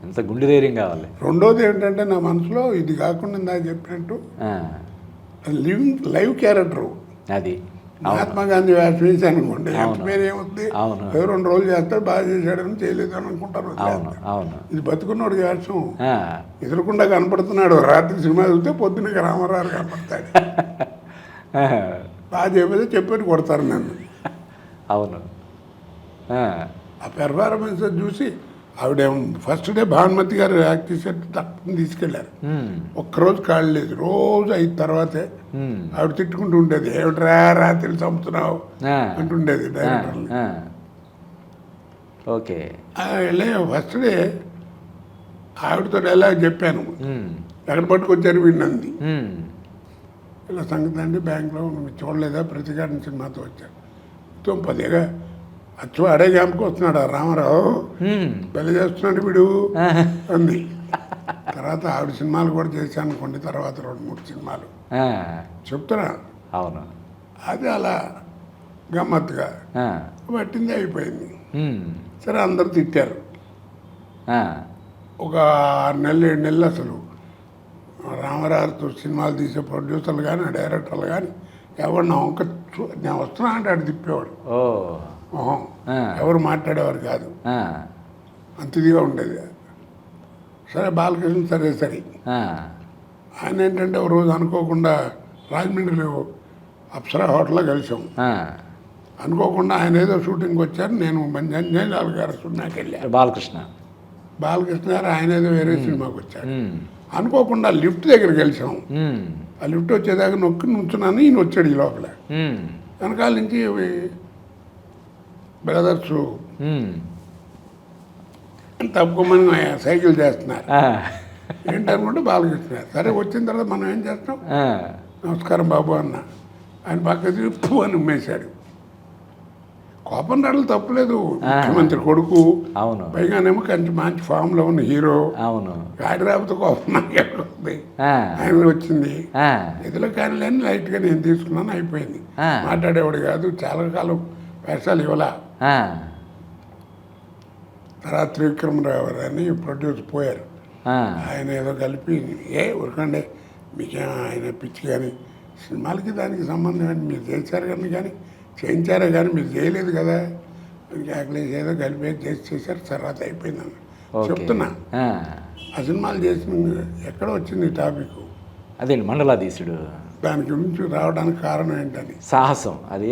A: ఎంత గుండె ధైర్యం కావాలి.
B: రెండోది ఏంటంటే నా మనసులో ఇది కాకుండా ఇందాక చెప్పినట్టు లైవ్ క్యారెక్టరు.
A: అది
B: మహాత్మా గాంధీ వేషం వేసాను అనుకోండి, ఎంత పేరు ఏమవుతుంది?
A: అవును.
B: 2 రోజులు చేస్తాడు, బాగా చేశాడని చేయలేదు అని అనుకుంటారు.
A: అవును. అవును.
B: ఇది బతుకున్నోడు వేషం.
A: ఆ,
B: ఎదురకుండా కనపడుతున్నాడు. రాత్రి సినిమా చూస్తే పొద్దున్న రామారావు కనపడతాడు. బాగా చెప్పేది చెప్పేది కొడతారు నన్ను.
A: అవును.
B: ఆ పెర్ఫార్మెన్స్ చూసి ఆవిడేమో ఫస్ట్ డే భానుమతి గారు యాక్ట్ చేసేట్టు తక్కువ తీసుకెళ్లారు. ఒక్కరోజు ఖాళీ లేదు, రోజు 5 తర్వాతే ఆవిడ తిట్టుకుంటూ ఉండేది, ఏమిట్రా రాత్రి చంపుతున్నావు అంటుండేది డైరెక్టర్ని.
A: ఓకే.
B: వెళ్ళే ఫస్ట్ డే ఆవిడతో ఎలా చెప్పాను, ఎక్కడ పట్టుకొచ్చారు వీడినంది. ఇలా సంగతి అండి, బ్యాంక్లో నువ్వు చూడలేదా, ప్రతిఘటన సినిమాతో వచ్చాను. పదేగా అచ్చు అడే క్యాంప్కి వస్తున్నాడు రామారావు, పెళ్లి చేస్తున్నాడు వీడు అంది. తర్వాత ఆవిడ సినిమాలు కూడా చేశాను అనుకోండి, తర్వాత 2-3 సినిమాలు చెప్తున్నా.
A: అవును.
B: అది అలా గమ్మత్తుగా పట్టింది, అయిపోయింది. సరే అందరు తిట్టారు. ఒక 6 నెలలు 7 నెలలు అసలు రామారావుతో సినిమాలు తీసే ప్రొడ్యూసర్లు కానీ డైరెక్టర్లు కానీ ఎవరు నా వంక నేను వస్తున్నా అంటే అటు తిప్పేవాడు. మొహం ఎవరు మాట్లాడేవారు కాదు, అంత ఇదిగా ఉండేది. సరే బాలకృష్ణ సరే ఆయన ఏంటంటే ఒక రోజు అనుకోకుండా రాజమండ్రిలో అప్సరా హోటల్లో కలిసాం. అనుకోకుండా ఆయన ఏదో షూటింగ్కి వచ్చారు, నేను జంజాల గారు సున్నాకి వెళ్ళాను. బాలకృష్ణ గారు ఆయన ఏదో వేరే సినిమాకి వచ్చారు. అనుకోకుండా లిఫ్ట్ దగ్గర కలిసాం. ఆ లిఫ్ట్ వచ్చేదాకా నొక్కి నుంచున్నాను, ఈయన వచ్చాడు ఈ లోపల. వెనకాల నుంచి బ్రదర్స్ తప్పుకోమని సైకిల్ చేస్తున్నారు. ఏంటనుకుంటే బాలకృష్ణ. సరే వచ్చిన తర్వాత మనం ఏం చేస్తాం, నమస్కారం బాబు అన్న. ఆయన పక్క తిప్పు అని ఉమ్మేశాడు. కోపం రావడం తప్పులేదు, ముఖ్యమంత్రి కొడుకు,
A: అవును,
B: పైగానేమో కొంచెం మంచి ఫామ్లో ఉన్న హీరో.
A: అవును,
B: గాడి రాకపోతే కోపం నాకు ఎక్కడుంది, ఆయన వచ్చింది. ఎదులో కానీ లేని లైట్గా నేను తీసుకున్నాను, అయిపోయింది. మాట్లాడేవాడు కాదు, చాలా కాలం వేషాలు ఇవ్వలా. తర్వాత త్రివిక్రమరావు అని ప్రొడ్యూసర్ పోయారు, ఆయన ఏదో కలిపి ఉరకండి మీకేం ఆయన పిచ్చి కానీ సినిమాలకి దానికి సంబంధం ఏంటి, మీరు చేశారు కానీ చేయించారే కానీ మీరు చేయలేదు కదా, క్యాకులేసి ఏదో కలిపి చేశారు. తర్వాత అయిపోయిందని చెప్తున్నా. ఆ సినిమాలు చేసిన ఎక్కడ వచ్చింది ఈ టాపిక్,
A: అదే మండలాధీశుడు.
B: దాని గురించి రావడానికి కారణం ఏంటని
A: సాహసం. అది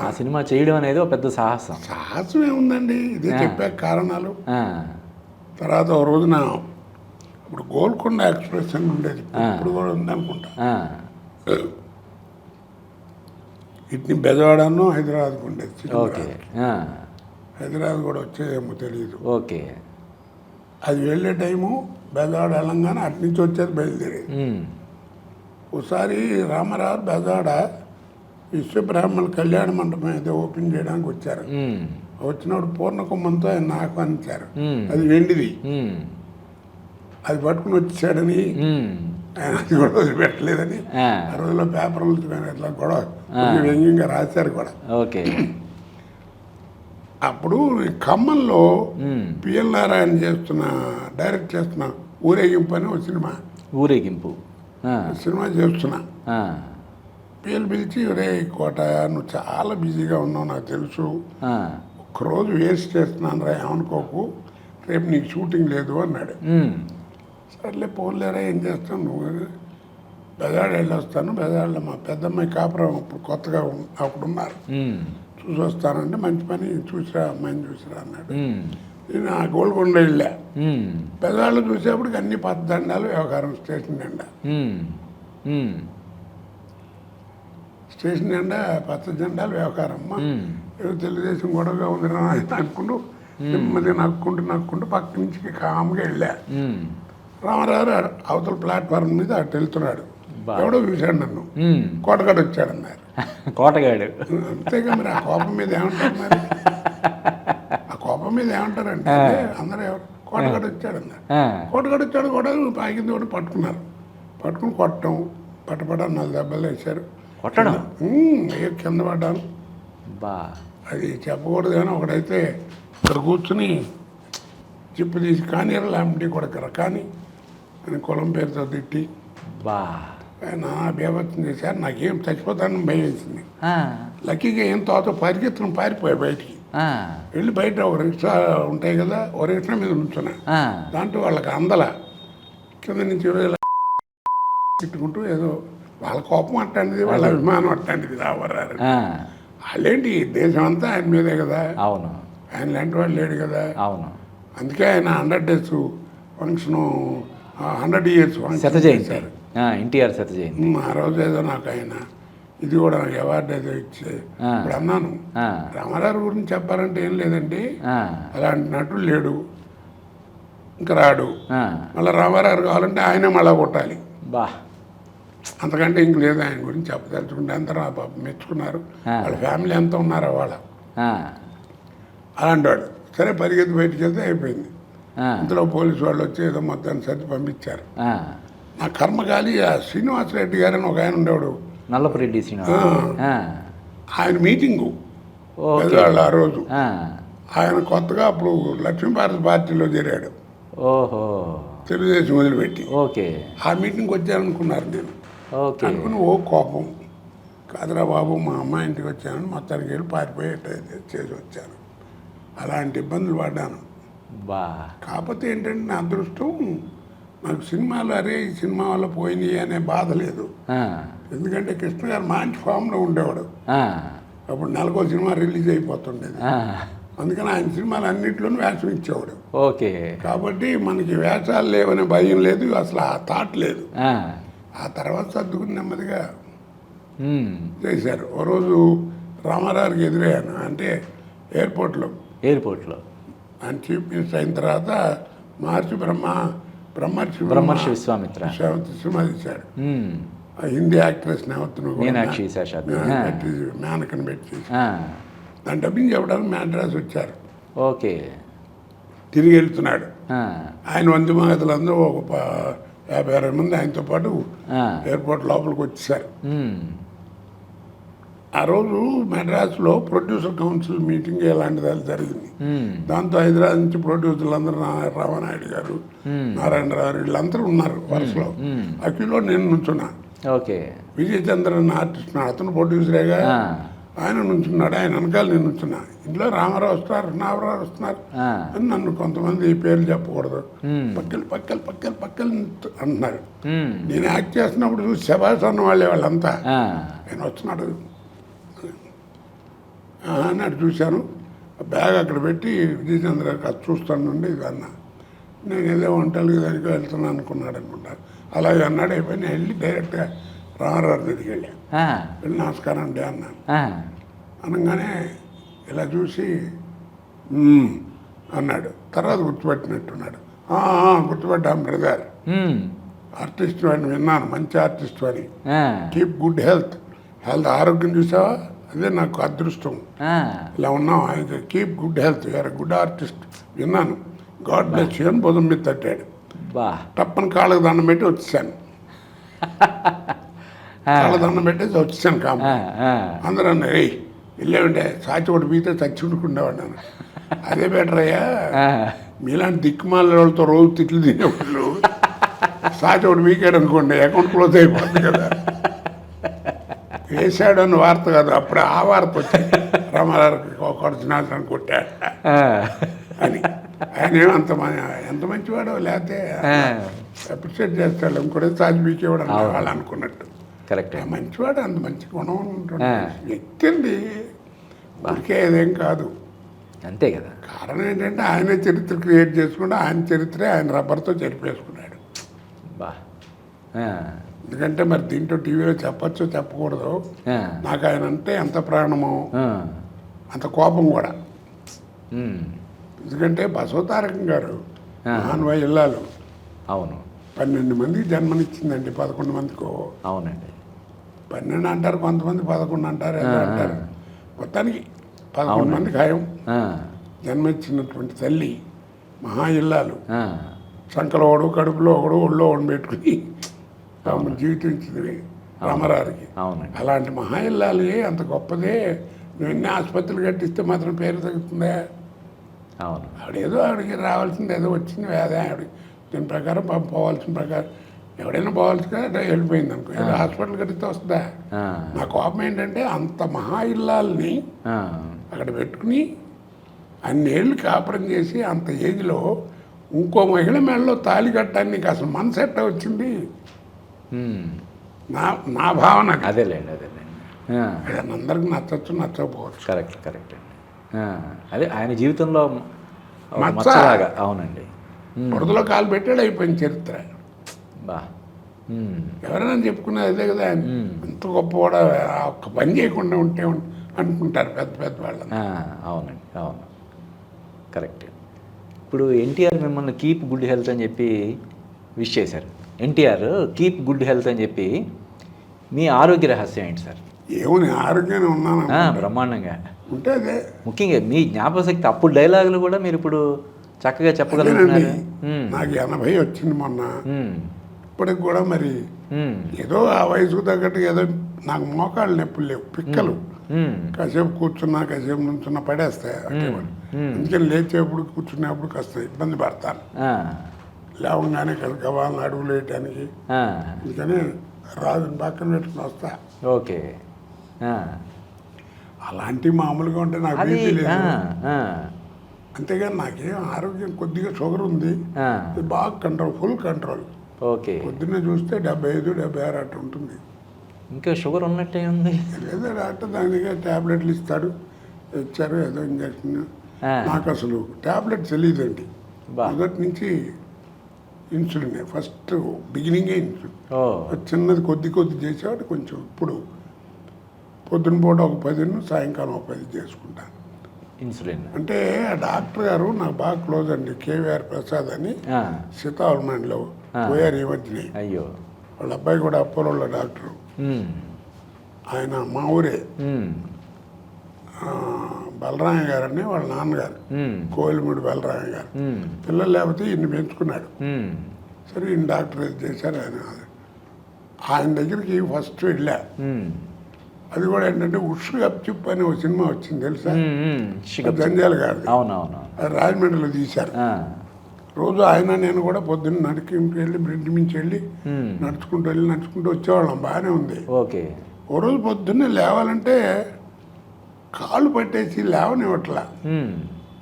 A: ఆ సినిమా చేయడం అనేది ఒక పెద్ద సాహసం.
B: సాహసం ఏముందండి, ఇదే చెప్పే కారణాలు. తర్వాత ఒక రోజున ఇప్పుడు గోల్కొండ ఎక్స్ప్రెస్ అని ఉండేది, ఇప్పుడు కూడా ఉందనుకుంటా. ఇట్ని బెజవాడను హైదరాబాద్కు ఉండేది. హైదరాబాద్ కూడా వచ్చేదేమో తెలియదు.
A: ఓకే.
B: అది వెళ్ళే టైము బెజవాడ వెళ్ళంగానే అటు నుంచి వచ్చేది బయలుదేరేది. ఒకసారి రామారావు బెజవాడ విశ్వబ్రాహ్మణ కళ్యాణ మండపం ఏదో ఓపెన్ చేయడానికి వచ్చారు. వచ్చినప్పుడు పూర్ణకుంభంతో ఆయన ఆహ్వానించారు. అది వెండిది, అది పట్టుకుని వచ్చాడని ఆయన అది కూడా వదిలిపెట్టలేదని ఆ రోజుల్లో పేపర్లు ఇట్లా కూడా వ్యంగ్యంగా రాశారు కూడా.
A: ఓకే.
B: అప్పుడు ఖమ్మంలో పిఎల్ నారాయణ డైరెక్ట్ చేస్తున్న ఊరేగింపు అని ఒక సినిమా, సినిమా చేస్తున్నా. పిఎల్ పిలిచి, రే కోట నువ్వు చాలా బిజీగా ఉన్నావు నాకు తెలుసు, ఒక్కరోజు వేస్ట్ చేస్తున్నాను రా, ఏమనుకోకు, రేపు నీకు షూటింగ్ లేదు అన్నాడు. సర్లే పోలేరా, ఏం చేస్తాను, నువ్వు బెజవాడ వెళ్ళి వస్తాను, బెజవాడలో మా పెద్దమ్మాయి కాపురం ఇప్పుడు కొత్తగా అప్పుడు ఉన్నారు, చూసి వస్తానంటే మంచి పని, చూసిరా అమ్మాయిని చూసిరా అన్నాడు. నేను ఆ గోల్కొండ వెళ్ళా. బెజవాడలో చూసేప్పటికి అన్ని పచ్చదండాలు వ్యవహారం, స్టేషన్ నిండా పచ్చ జెండాలు వ్యవహారం. ఏదో తెలుగుదేశం గొడవగా ఉంది అనుకుంటూ నెమ్మది నక్కుంటూ పక్క నుంచి కామ్గా వెళ్ళా. రామారావు అవతల ప్లాట్ఫామ్ మీద అటు వెళ్తున్నాడు, ఎవడో చూశాడు నన్ను, కోటగాడు వచ్చాడు అన్నారు.
A: కోటగాడు
B: అంతేగా మరి. ఆ కోపం మీద ఏమంటారు మరి, ఆ కోపం మీద ఏమంటారంటే అందరూ ఎవరు కోటగాడు వచ్చాడు అన్నారు. కోటగాడు వచ్చాడు కూడా పాకింది కూడా పట్టుకున్నారు, పట్టుకుని కొట్టడం, పట్టపడ 4 దెబ్బలు వేశారు,
A: కొట్టడం,
B: కింద పడ్డాను. అది చెప్పకూడదు కానీ ఒకడైతే ఇక్కడ కూర్చుని చిప్పు తీసి కానీ లాంటి కొడకరా కానీ అని కులం పేరుతో తిట్టి నా బేభత్సం చేశారు. నాకేం చచ్చిపోతానని భయం వేసింది. లక్కీగా ఏం పరిగెత్తును పారిపోయా బయటికి. వెళ్ళి బయట ఒక రిక్షా ఉంటాయి కదా, ఒక రిక్షా మీద ఉంచున్నా. దాంట్లో వాళ్ళకి అందల కింద నుంచి తిట్టుకుంటూ ఏదో వాళ్ళ కోపం అట్టండిది, వాళ్ళ అభిమానం అట్టండిది రావరారు. వాళ్ళేంటి దేశం అంతా ఆయన మీదే కదా,
A: అవును,
B: ఆయన లాంటి వాడు లేడు కదా.
A: అవును,
B: అందుకే ఆయన 100 డేస్ ఫంక్షను 100 ఇయర్స్
A: శత
B: ఫంక్షన్
A: జయంతి
B: చేశారు.
A: ఎన్టీఆర్ శత జయంతి.
B: ఆ రోజు ఏదో నాకు ఆయన ఇది కూడా నాకు అవార్డు ఏదో ఇచ్చే ఇప్పుడు అన్నాను. రామారావు గురించి చెప్పాలంటే ఏం లేదండి, అలాంటి నటుడు లేడు, ఇంకా రాడు. మళ్ళీ రామారావు కావాలంటే ఆయనే మళ్ళా కొట్టాలి.
A: బా,
B: అంతకంటే ఇంక లేదు ఆయన గురించి చెప్పదలుచుకుంటే. అందరూ మెచ్చుకున్నారు. వాళ్ళ ఫ్యామిలీ ఎంత ఉన్నారో వాళ్ళ అలాంటి వాడు. సరే పరిగెత్తి బయటికి వెళ్తే అయిపోయింది. ఇంతలో పోలీసు వాళ్ళు వచ్చి ఏదో మొత్తాన్ని సర్ది పంపించారు. నా కర్మకాలి ఆ శ్రీనివాసరెడ్డి గారు అని ఒక ఆయన ఉండేవాడు,
A: నల్లపురెడ్డి శ్రీనివాస్.
B: ఆయన మీటింగు పెద్దవాళ్ళు ఆ రోజు. ఆయన కొత్తగా అప్పుడు లక్ష్మీభారతి పార్టీలో చేరాడు.
A: ఓహో,
B: తెలుగుదేశం వదిలిపెట్టి.
A: ఓకే.
B: ఆ మీటింగ్కి వచ్చాననుకున్నారు. నేను
A: ఓకే
B: అనుకుని ఓ కోపం, కాదురా బాబు మా అమ్మాయి ఇంటికి వచ్చాను, మొత్తానికి వెళ్ళి పారిపోయేటైతే చేసి వచ్చాను. అలాంటి ఇబ్బందులు పడ్డాను.
A: బా,
B: కాకపోతే ఏంటంటే నా అదృష్టం, నాకు సినిమాలు అరే ఈ సినిమా వల్ల పోయినాయి అనే బాధ లేదు. ఎందుకంటే కృష్ణ గారు మంచి ఫామ్లో ఉండేవాడు. అప్పుడు నెలకో సినిమా రిలీజ్ అయిపోతుండేది. అందుకని ఆయన సినిమాలు అన్నింటిలోనూ వేషం ఇచ్చేవాడు.
A: ఓకే.
B: కాబట్టి మనకి వేషాలు లేవనే భయం లేదు, అసలు ఆ థాట్ లేదు. ఆ తర్వాత సర్దుకుని నెమ్మదిగా చేశారు. ఓ రోజు రామారావుకి ఎదురయ్యాను, అంటే ఎయిర్పోర్ట్లో. ఆయన చీఫ్ మినిస్టర్ అయిన తర్వాత బ్రహ్మర్షి విశ్వామిత్ర సినిమా తీశాడు. హిందీ యాక్ట్రెస్ మేనకని పెట్టి దాని డబ్బింగ్ చెప్పడానికి మెడ్రాస్ వచ్చారు.
A: ఓకే.
B: తిరిగి వెళ్తున్నాడు. ఆయన వంది మగతలందరూ ఒక 50-60 మంది ఆయనతో పాటు ఎయిర్పోర్ట్ లోపలికి వచ్చేసారు. ఆ రోజు మెడ్రాస్లో ప్రొడ్యూసర్ కౌన్సిల్ మీటింగ్ ఎలాంటిది జరిగింది. దాంతో హైదరాబాద్ నుంచి ప్రొడ్యూసర్లు అందరూ రామానాయుడు గారు, నారాయణరావు వీళ్ళందరూ ఉన్నారు వరుసలో. అఖిలో నేను నుంచున్నా.
A: ఓకే.
B: విజయ్ చంద్రన్ ఆర్టిస్ట్, అతను ప్రొడ్యూసరేగా, ఆయన నుంచున్నాడు. ఆయన వెనకాల నేను నుంచున్నా. ఇంట్లో రామారావు వస్తున్నారు, నాగరావు వస్తున్నారు అని నన్ను కొంతమంది ఈ పేర్లు చెప్పకూడదు, పక్కలు అంటున్నారు. నేను యాక్ట్ చేస్తున్నప్పుడు చూసి శబాష్ అన్న వాళ్ళే వాళ్ళంతా. ఆయన వస్తున్నాడు అన్నాడు, చూశాను. బ్యాగ్ అక్కడ పెట్టి విజయచంద్ర అది చూస్తాను ఇది అన్న. నేను ఏదో వంటలు దానికి వెళ్తున్నాను అనుకున్నాడు అనుకుంటా. అలాగే అన్నాడు. అయిపోయి నేను వెళ్ళి డైరెక్ట్గా రామారావు దగ్గరికి వెళ్ళి నమస్కారం అండి అన్నాను. అనగానే ఇలా చూసి అన్నాడు. తర్వాత గుర్తుపెట్టినట్టున్నాడు. గుర్తుపెట్టాం బ్రదర్, ఆర్టిస్ట్ అని విన్నాను, మంచి ఆర్టిస్ట్ అని. Keep good health. ఆరోగ్యం చూసావా, అదే నాకు అదృష్టం. ఇలా ఉన్నాం. ఆయన keep good health, you're good artist విన్నాను, గాడ్ బ్లెస్ యూ అని భుజం మీద తట్టాడు. తప్పని కాళ్ళకు దండం పెట్టి వచ్చేసాను. కాళ్ళ దండం పెట్టేసి వచ్చేసాను. కామ అందరూ అన్నారు, ఏయ్ వెళ్ళేవంటే సాచి ఒకటి పీతే చచ్చి ఉడుకుండేవాడు. అదే బెటర్ అయ్యా, మీలాంటి దిక్కుమాల వాళ్ళతో రోజు తిట్లు తినేవాళ్ళు సాచి ఒకటి పీకాడు అనుకోండి, అకౌంట్ క్లోజ్ అయిపోతుంది కదా. వేసాడు అన్న వార్త కాదు, అప్పుడే ఆ వార్త వచ్చింది, రామారావుకి కొడుచునాథన్ కొట్టాడు అని. ఆయన ఎంత మంచివాడో, లేకపోతే అప్రిషియేట్ చేస్తాడు, ఇంకోటి సాచి పీకేవాడు అని వాళ్ళు అనుకున్నట్టు.
A: కరెక్ట్.
B: మంచివాడు, అంత మంచి గుణం ఉంటుంది వ్యక్తి అండి, ఉరికేదేం కాదు.
A: అంతే కదా.
B: కారణం ఏంటంటే ఆయనే చరిత్ర క్రియేట్ చేసుకుంటే ఆయన చరిత్రే ఆయన రబ్బర్తో చెరిపేసుకున్నాడు. ఎందుకంటే మరి దీంట్లో టీవీలో చెప్పచ్చో చెప్పకూడదు, నాకు ఆయన అంటే ఎంత ప్రాణమో అంత కోపం కూడా. ఎందుకంటే బసవతారకం గారు మహాన్వయ ఇల్లాలు,
A: అవును,
B: 12 మందికి జన్మనిచ్చిందండి, 11 మందికో.
A: అవునండి.
B: 12 అంటారు, కొంతమంది 11 అంటారు, ఎలా అంటారు. మొత్తానికి 11 మంది ఖాయం. జన్మించినటువంటి తల్లి మహా ఇల్లాలు, సంకలో ఒకడు, కడుపులో ఒకడు, ఒళ్ళో ఒకడు పెట్టుకుని జీవితం ఇచ్చింది రామారావుకి. అలాంటి మహా ఇల్లాలి అంత గొప్పదే. నువ్వు ఎన్ని ఆసుపత్రులు కట్టిస్తే మాత్రం పేరు తగ్గుతుందా? ఆవిడేదో ఆవిడకి రావాల్సింది ఏదో వచ్చింది వేదే, ఆవిడ దీని ప్రకారం పోవాల్సిన ప్రకారం ఎవడైనా పోవాల్సిగా వెళ్ళిపోయింది అనుకో, ఏదో హాస్పిటల్ కట్టితే వస్తుందా? నా కోపం ఏంటంటే అంత మహా ఇల్లాలని అక్కడ పెట్టుకుని అన్నేళ్ళు కాపురం చేసి అంత ఏజ్లో ఇంకో మహిళ మెడలో తాళి కట్టడానికి నీకు అసలు మనసు ఎట్ట వచ్చింది? నా భావన
A: అదేలేండి.
B: అందరికి నచ్చచ్చు, నచ్చకపోవచ్చు.
A: కరెక్ట్ అండి. అదే ఆయన జీవితంలో ఒక
B: మచ్చ.
A: మచ్చలాగా అవునండి.
B: బురదలో కాలు పెట్టాడు, అయిపోయింది చరిత్ర.
A: బా
B: ఎవరైనా చెప్పుకునేది అదే కదా, అంత గొప్ప కూడా ఒక్క పని చేయకుండా ఉంటే అనుకుంటారు పెద్ద పెద్ద వాళ్ళని.
A: అవునండి, అవును, కరెక్ట్. ఇప్పుడు ఎన్టీఆర్ మిమ్మల్ని కీప్ గుడ్ హెల్త్ అని చెప్పి విష్ చేశారు. ఎన్టీఆర్ కీప్ గుడ్ హెల్త్ అని చెప్పి మీ ఆరోగ్య రహస్యం ఏంటి సార్?
B: ఏమని ఆరోగ్యంగా ఉన్నాను
A: బ్రహ్మాండంగా
B: ఉంటే అదే.
A: ముఖ్యంగా మీ జ్ఞాపశక్తి, అప్పుడు డైలాగులు కూడా మీరు ఇప్పుడు చక్కగా
B: అదేనండి,
A: చెప్పగలుగుతున్నారు.
B: నాకు 80 వచ్చింది మొన్న. ఇప్పటికి కూడా మరి ఏదో ఆ వయసుకు తగ్గట్టు ఏదో నాకు మోకాళ్ళు నొప్పులు లేవు, పిక్కలు. కాసేపు కూర్చున్నా కాసేపు నుంచున్నా పడేస్తాయి. అందుకని లేచేప్పుడు కూర్చునేప్పుడు కాస్త ఇబ్బంది పడతాను. లేవగానే గవాలను అడుగులు వేయటానికి. అందుకని రాజుని పక్కన పెట్టుకుని వస్తా.
A: ఓకే.
B: అలాంటివి మామూలుగా ఉంటే నాకు బీపీ లేదు. అంతేగాని నాకేం ఆరోగ్యం, కొద్దిగా షుగర్ ఉంది, ఇది బాగా కంట్రోల్, ఫుల్ కంట్రోల్.
A: ఓకే.
B: పొద్దున్నే చూస్తే 75, 76 అట్లా ఉంటుంది.
A: ఇంకా షుగర్ ఉన్నట్టే ఉంది.
B: ఏదో డాక్టర్ దానికి ట్యాబ్లెట్లు ఇస్తాడు, ఇచ్చారు ఏదో ఇంజక్షన్. నాకు అసలు ట్యాబ్లెట్ తెలియదండి. మొదటి నుంచి ఇన్సులిన్, ఫస్ట్ బిగినింగే ఇన్సులిన్. చిన్నది కొద్ది చేసేవాడు కొంచెం. ఇప్పుడు పొద్దున పూట ఒక 10, సాయంకాలం ఒక 10 చేసుకుంటాను
A: ఇన్సులిన్.
B: అంటే ఆ డాక్టర్ గారు నాకు బాగా క్లోజ్ అండి, కేవీఆర్ ప్రసాద్ అని, సీతావల్మండ్లో పోయారు ఈ మధ్యనే.
A: అయ్యో.
B: వాళ్ళ అబ్బాయి కూడా అపోలోలో డాక్టరు. ఆయన మా ఊరే. బలరామయ్య గారు అని వాళ్ళ నాన్నగారు, కోయిలమూడి బలరామయ్య గారు. పిల్లలు లేకపోతే ఈయన పెంచుకున్నాడు. సరే ఈయన డాక్టర్ ఏది చేశారు. ఆయన దగ్గరికి ఫస్ట్ వెళ్ళా. అది కూడా ఏంటంటే ఉష్ గప్చుప్ అని ఒక సినిమా వచ్చింది తెలుసా, జంజాల గారు. అది రాజమండ్రిలో తీశారు. రోజు ఆయన నేను కూడా పొద్దున్న నడికి వెళ్ళి బ్రిడ్జ్ మించి వెళ్ళి నడుచుకుంటూ వచ్చేవాళ్ళం. బాగానే ఉంది.
A: ఓకే.
B: ఓ రోజు పొద్దున్నే లేవాలంటే కాళ్ళు పట్టేసి లేవనివ్వట్లా.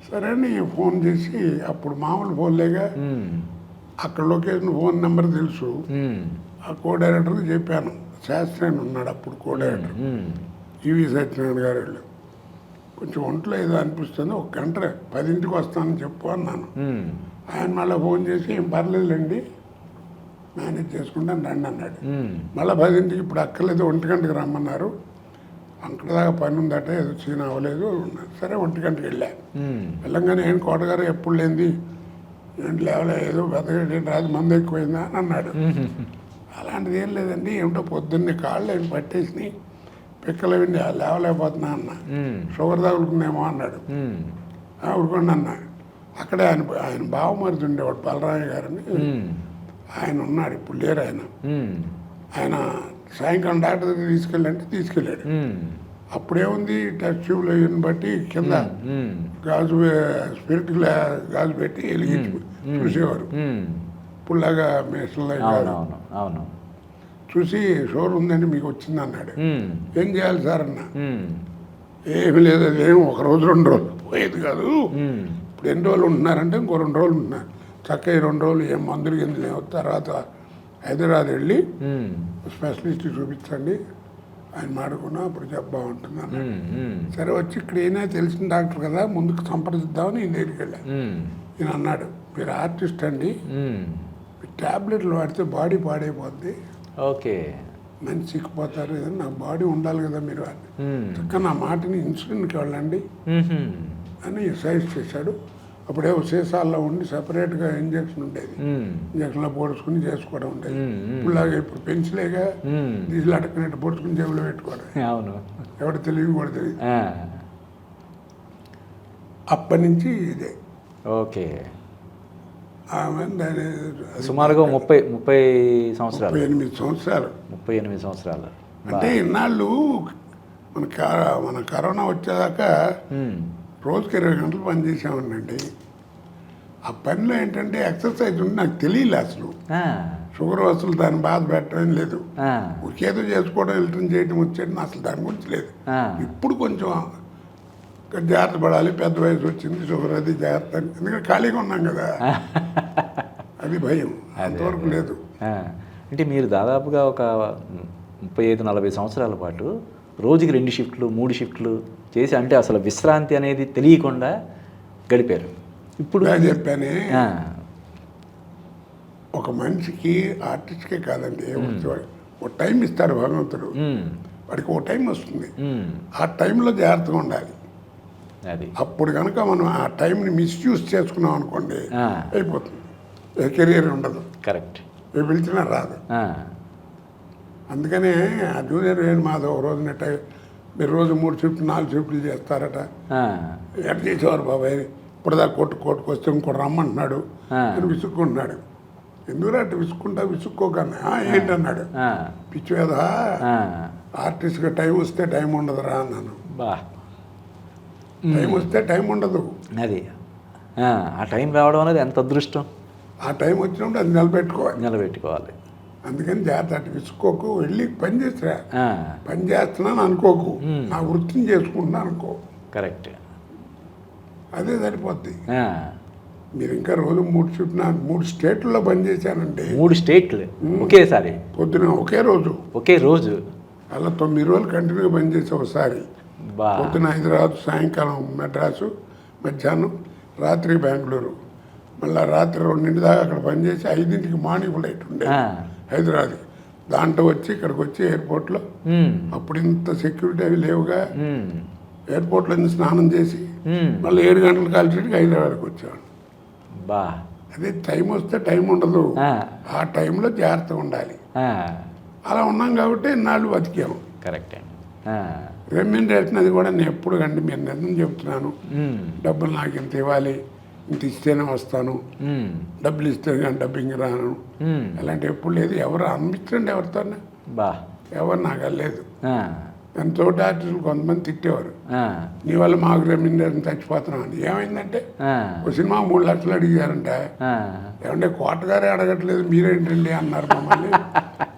B: సరే అని ఫోన్ చేసి, అప్పుడు మామూలు ఫోన్లేగా, అక్కడ లొకేషన్ ఫోన్ నెంబర్ తెలుసు. ఆ కో డైరెక్టర్కి చెప్పాను, శాస్త్రి అని ఉన్నాడు అప్పుడు కో డైరెక్టర్, ఈవి సత్యనారాయణ గారు. వాళ్ళు కొంచెం ఒంట్లో ఏదో అనిపిస్తుంది, 1 గంట 10ంటికి వస్తానని చెప్పు అన్నాను. ఆయన మళ్ళీ ఫోన్ చేసి, ఏం పర్లేదులేండి మేనేజ్ చేసుకుంటాను రండి అన్నాడు. మళ్ళీ 10ంటికి, ఇప్పుడు అక్కర్లేదు 1 గంటకి రమ్మన్నారు, అక్కడ దాకా పని ఉందట, ఏదో సీన్ అవ్వలేదు. సరే 1 గంటకి వెళ్ళా. వెళ్ళంగానే ఏం కోటగారు ఎప్పుడు లేనిది ఏంటి లేవలే, ఏదో బతకటి రాదు, మందు ఎక్కువైందా అని అన్నాడు. అలాంటిది ఏం లేదండి, ఏమిటో పొద్దున్నే కాళ్ళు ఏమి పట్టేసినాయి, పిక్కలు విండి లేవలేకపోతున్నా అన్న, షుగర్ తగులుకుందేమో అన్నాడు. ఉడుకోండి అన్న. అక్కడే ఆయన బావమరిది ఉండేవాడు బలరామయ్య గారని, ఆయన ఉన్నాడు, ఇప్పుడు లేరు ఆయన. ఆయన సాయంకాలం డాక్టర్ దగ్గర తీసుకెళ్ళంటే తీసుకెళ్ళాడు. అప్పుడేముంది, టెస్ట్ ట్యూబ్లు అయ్యని బట్టి కింద గాజు స్పిరిట్ గాజు పెట్టి వెలిగించి చూసేవారు. ఇప్పుడులాగా మిషన్లో
A: అవును.
B: చూసి షుగర్ ఉందండి మీకు వచ్చింది అన్నాడు. ఏం చేయాలి సార్ అన్న. ఏమి లేదు, అదేం 1 రోజు 2 రోజులు పోయేది కాదు. ఇప్పుడు ఎన్ని రోజులు ఉంటున్నారంటే ఇంకో 2 రోజులు ఉంటున్నారు. చక్కగా 2 రోజులు ఏం మందులు కింద లేవు. తర్వాత హైదరాబాద్ వెళ్ళి స్పెషలిస్ట్ చూపించండి, ఆయన మాడుకున్నా అప్పుడు బాగుంటుంది అన్నాడు. సరే వచ్చి ఇక్కడ ఈయన తెలిసిన డాక్టర్ కదా, ముందుకు సంప్రదిద్దామని ఈయన దగ్గరికి వెళ్ళా. ఈయన అన్నాడు, మీరు ఆర్టిస్ట్ అండి, ట్యాబ్లెట్లు వాడితే బాడీ పాడైపోద్ది,
A: ఓకే,
B: మంచి సిక్కిపోతారు, ఏదన్నా నా బాడీ ఉండాలి కదా మీరు అని. చక్కగా నా మాటని ఇన్సులిన్కి వెళ్ళండి అని సజెస్ట్ చేశాడు. అప్పుడే సీసాల్లో ఉండి సపరేట్గా ఇంజక్షన్ ఉండేది, ఇంజక్షన్లో పొడుచుకుని చేసుకోవడం ఉండేది. ఇప్పుడు పెన్సిలేగా డీజిల్ అటక్కునట్టు పొడుచుకుని జేబులో పెట్టుకోవడం.
A: అవును,
B: ఎవరు తెలియదు కూడా తెలియదు. అప్పటి నుంచి ఇదే.
A: ఓకే.
B: ఆమె
A: సుమారుగా 30 సంవత్సరాలు,
B: 38 సంవత్సరాలు. అంటే ఇన్నాళ్ళు మన కరోనా వచ్చేదాకా రోజుకి 20 గంటలు పని చేసామనండి. ఆ పనిలో ఏంటంటే ఎక్సర్సైజ్ ఉంది, నాకు తెలియలే అసలు. షుగర్ అసలు దాన్ని బాధ పెట్టడం లేదు, ఉరికేదో చేసుకోవడం వెళ్ళటం చేయడం వచ్చేయడం అసలు దాని గురించి లేదు. ఇప్పుడు కొంచెం జాగ్రత్త పడాలి, పెద్ద వయసు వచ్చింది, షుగర్ అది జాగ్రత్త, ఎందుకంటే ఖాళీగా ఉన్నాం కదా, అది భయం. అంతవరకు లేదు.
A: అంటే మీరు దాదాపుగా ఒక 35-40 సంవత్సరాల పాటు రోజుకి 2 షిఫ్ట్లు 3 షిఫ్ట్లు చేసి, అంటే అసలు విశ్రాంతి అనేది తెలియకుండా గడిపారు. ఇప్పుడు
B: ఇలా చెప్పానే
A: ఆ,
B: ఒక మనిషికి ఆర్టిస్ట్కే కాదండి ఒక టైం ఇస్తాడు భగవంతుడు.
A: ఉమ్,
B: వాడికి ఒక టైం వస్తుంది.
A: ఉమ్,
B: ఆ టైంలో జాగ్రత్తగా ఉండాలి.
A: అది
B: అప్పుడు కనుక మనం ఆ టైంని మిస్యూజ్ చేసుకున్నాం అనుకోండి,
A: ఆ.
B: అయిపోతుంది. ఏ కెరీర్ ఉండదు,
A: కరెక్ట్.
B: ఏ పిలిచినా రాదు.
A: ఆ,
B: అందుకనే ఆ జూనియర్ వేణు మాధవ్ ఒక రోజున మీరు రోజు 3 షిఫ్ట్లు 4 షిఫ్ట్లు చేస్తారట.
A: ఆ,
B: ఎట్ట చేసేవారు బాబాయ్, ఇప్పుడు దాకా కొట్టుకు వస్తే ఇంకోటి రమ్మంటున్నాడు
A: ఆ.
B: అని విసుక్కుంటున్నాడు. ఎందుకు అట్లా విసుక్కోకన్నా ఏంటన్నాడు.
A: ఆ,
B: పిచ్చి కదా,
A: ఆ,
B: ఆర్టిస్ట్గా టైం వస్తే టైం ఉండదురా అన్నాను.
A: బా
B: టైం వస్తే టైం ఉండదు.
A: అది ఆ టైం రావడం అనేది ఎంత అదృష్టం.
B: ఆ టైం వచ్చినప్పుడు అది నిలబెట్టుకోవాలి.
A: నిలబెట్టుకోవాలి.
B: అందుకని జాగ్రత్త, అటు విసుకోకు, వెళ్ళి పని చేసిరా.
A: ఆ,
B: పని చేస్తున్నాను అనుకోకు, నా వృత్తిని చేసుకుంటున్నా అనుకో,
A: కరెక్ట్.
B: అదే సరిపోద్ది.
A: ఆ,
B: మీరు ఇంకా రోజు 3 షిఫ్ట్ 3 స్టేట్లలో పని చేశానంటే
A: 3 స్టేట్లు ఒకేసారి,
B: పొద్దున ఒకే రోజు,
A: ఒకే రోజు.
B: అలా 9 రోజులు కంటిన్యూగా పనిచేసే ఒకసారి.
A: బా
B: పొద్దున హైదరాబాద్, సాయంకాలం మెడ్రాసు, మధ్యాహ్నం రాత్రి బెంగళూరు, మళ్ళీ రాత్రి 2 దాకా అక్కడ పనిచేసి 5ంటికి మార్నింగ్ ఫ్లైట్ ఉండే
A: ఆ,
B: హైదరాబాద్కి. దాంట్లో వచ్చి ఇక్కడికి వచ్చి ఎయిర్పోర్ట్లో,
A: ఉమ్,
B: అప్పుడు ఇంత సెక్యూరిటీ అవి లేవుగా,
A: ఉమ్,
B: ఎయిర్పోర్ట్లో స్నానం చేసి
A: ఉమ్,
B: మళ్ళీ 7 గంటలు కాల్చేటికి హైదరాబాద్కి వచ్చేవాడు.
A: బా
B: అదే టైం వస్తే టైం ఉండదు,
A: ఆ,
B: ఆ టైంలో జాగ్రత్తగా ఉండాలి.
A: ఆ,
B: అలా ఉన్నాం కాబట్టి ఇన్నాళ్ళు బతికాము.
A: కరెక్ట్ అండి. ఆ,
B: రెమ్యూనరేషన్ అది కూడా నేను ఎప్పుడు కండి మీరు నిజం చెప్తున్నాను.
A: ఉమ్,
B: డబ్బులు నాకు ఇంత ఇవ్వాలి, ఇంత ఇస్తేనే వస్తాను,
A: ఉమ్,
B: డబ్బులు ఇస్తే కానీ డబ్బింగ్ రాను,
A: ఉమ్,
B: అలాంటి ఎప్పుడు లేదు. ఎవరు అనిపించండి ఎవరితోనే,
A: బా
B: ఎవరు నాకు వెళ్ళలేదు.
A: ఆ,
B: దాని తోటి ఆర్టిస్టులు కొంతమంది తిట్టేవారు,
A: ఆ,
B: నీ వల్ల మాకు రెమ్యూనరేషన్ చచ్చిపోతున్నాం అని. ఏమైందంటే
A: ఆ,
B: ఒక సినిమా 3 లక్షలు అడిగారంటే,
A: ఆ,
B: ఏమంటే కోటగారే అడగట్లేదు మీరేంటండి అన్నారు మమ్మల్ని.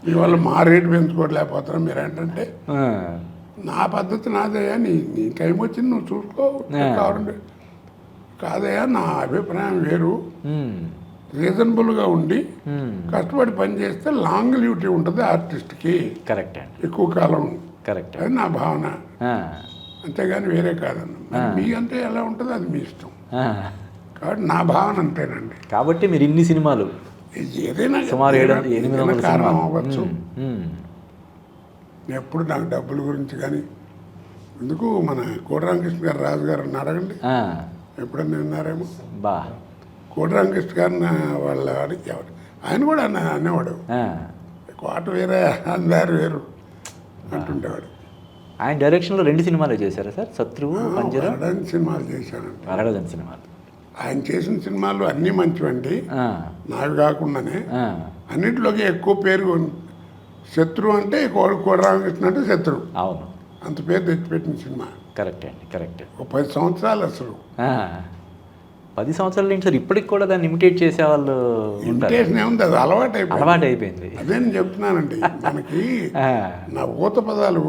B: మీ వల్ల మా రేటు పెంచుకోలేకపోతున్నాం మీరేంటంటే,
A: ఆ,
B: నా పద్ధతి నాదయ్యా, నీ టైం వచ్చింది నువ్వు చూసుకో కావాలంటే. కాదయ్యా, నా అభిప్రాయం వేరు,
A: ఉమ్,
B: రీజనబుల్గా ఉండి
A: ఉమ్,
B: కష్టపడి పని చేస్తే లాంగ్ డ్యూటీ ఉంటుంది ఆర్టిస్ట్కి,
A: కరెక్ట్ అండి.
B: ఎక్కువ కాలం.
A: కరెక్ట్.
B: అది నా భావన,
A: ఆ,
B: అంతేగాని వేరే కాదన్న. మరి మీ అంటే ఎలా ఉంటుందో అది మీ ఇష్టం.
A: ఆ.
B: కాబట్టి నా భావన అంతేనండి.
A: కాబట్టి మీరు ఇన్ని సినిమాలు
B: ఏదైనా
A: సుమారు
B: ఏదైనా
A: 800
B: కారణం
A: సినిమాలు.
B: అవ్వచ్చు.
A: ఉమ్,
B: ఎప్పుడు నాకు డబ్బుల గురించి కానీ, ఎందుకు మన కోటరామకృష్ణ గారు రాజు గారిని అడగండి,
A: ఆ,
B: ఎప్పుడన్నా విన్నారేమో.
A: బా
B: కోటరామకృష్ణ గారిని వాళ్ళ ఎవరు ఆయన కూడా అనేవాడు,
A: ఆ.
B: కోట వేరే అందరు వేరు అంటుండేవాడు.
A: ఆయన డైరెక్షన్లో 2 సినిమాలు చేశారా సార్? శత్రువు, పంజరం,
B: అడని సినిమాలు చేశానండి.
A: అరడజన్ సినిమాలు.
B: ఆయన చేసిన సినిమాలు అన్నీ మంచివండి,
A: ఆ,
B: నాకు కాకుండానే.
A: ఆ,
B: అన్నింటిలోకి ఎక్కువ పేరు శత్రువు అంటే కోటరామకృష్ణ అంటే శత్రువు,
A: అవును,
B: అంత పేరు తెచ్చిపెట్టిన సినిమా.
A: కరెక్ట్ అండి, కరెక్ట్.
B: ఒక 10 సంవత్సరాలు అసలు
A: 10 సంవత్సరాలు ఏంటి సార్, ఇప్పటికి కూడా దాన్ని ఇమిటేట్ చేసేవాళ్ళు ఉంటారు.
B: ఇమిటేషన్ ఏముంది, అది
A: అలవాటు అయిపోయింది.
B: అదే నేను చెప్తున్నానండి. మనకి
A: ఆ,
B: నా ఊత పదాలు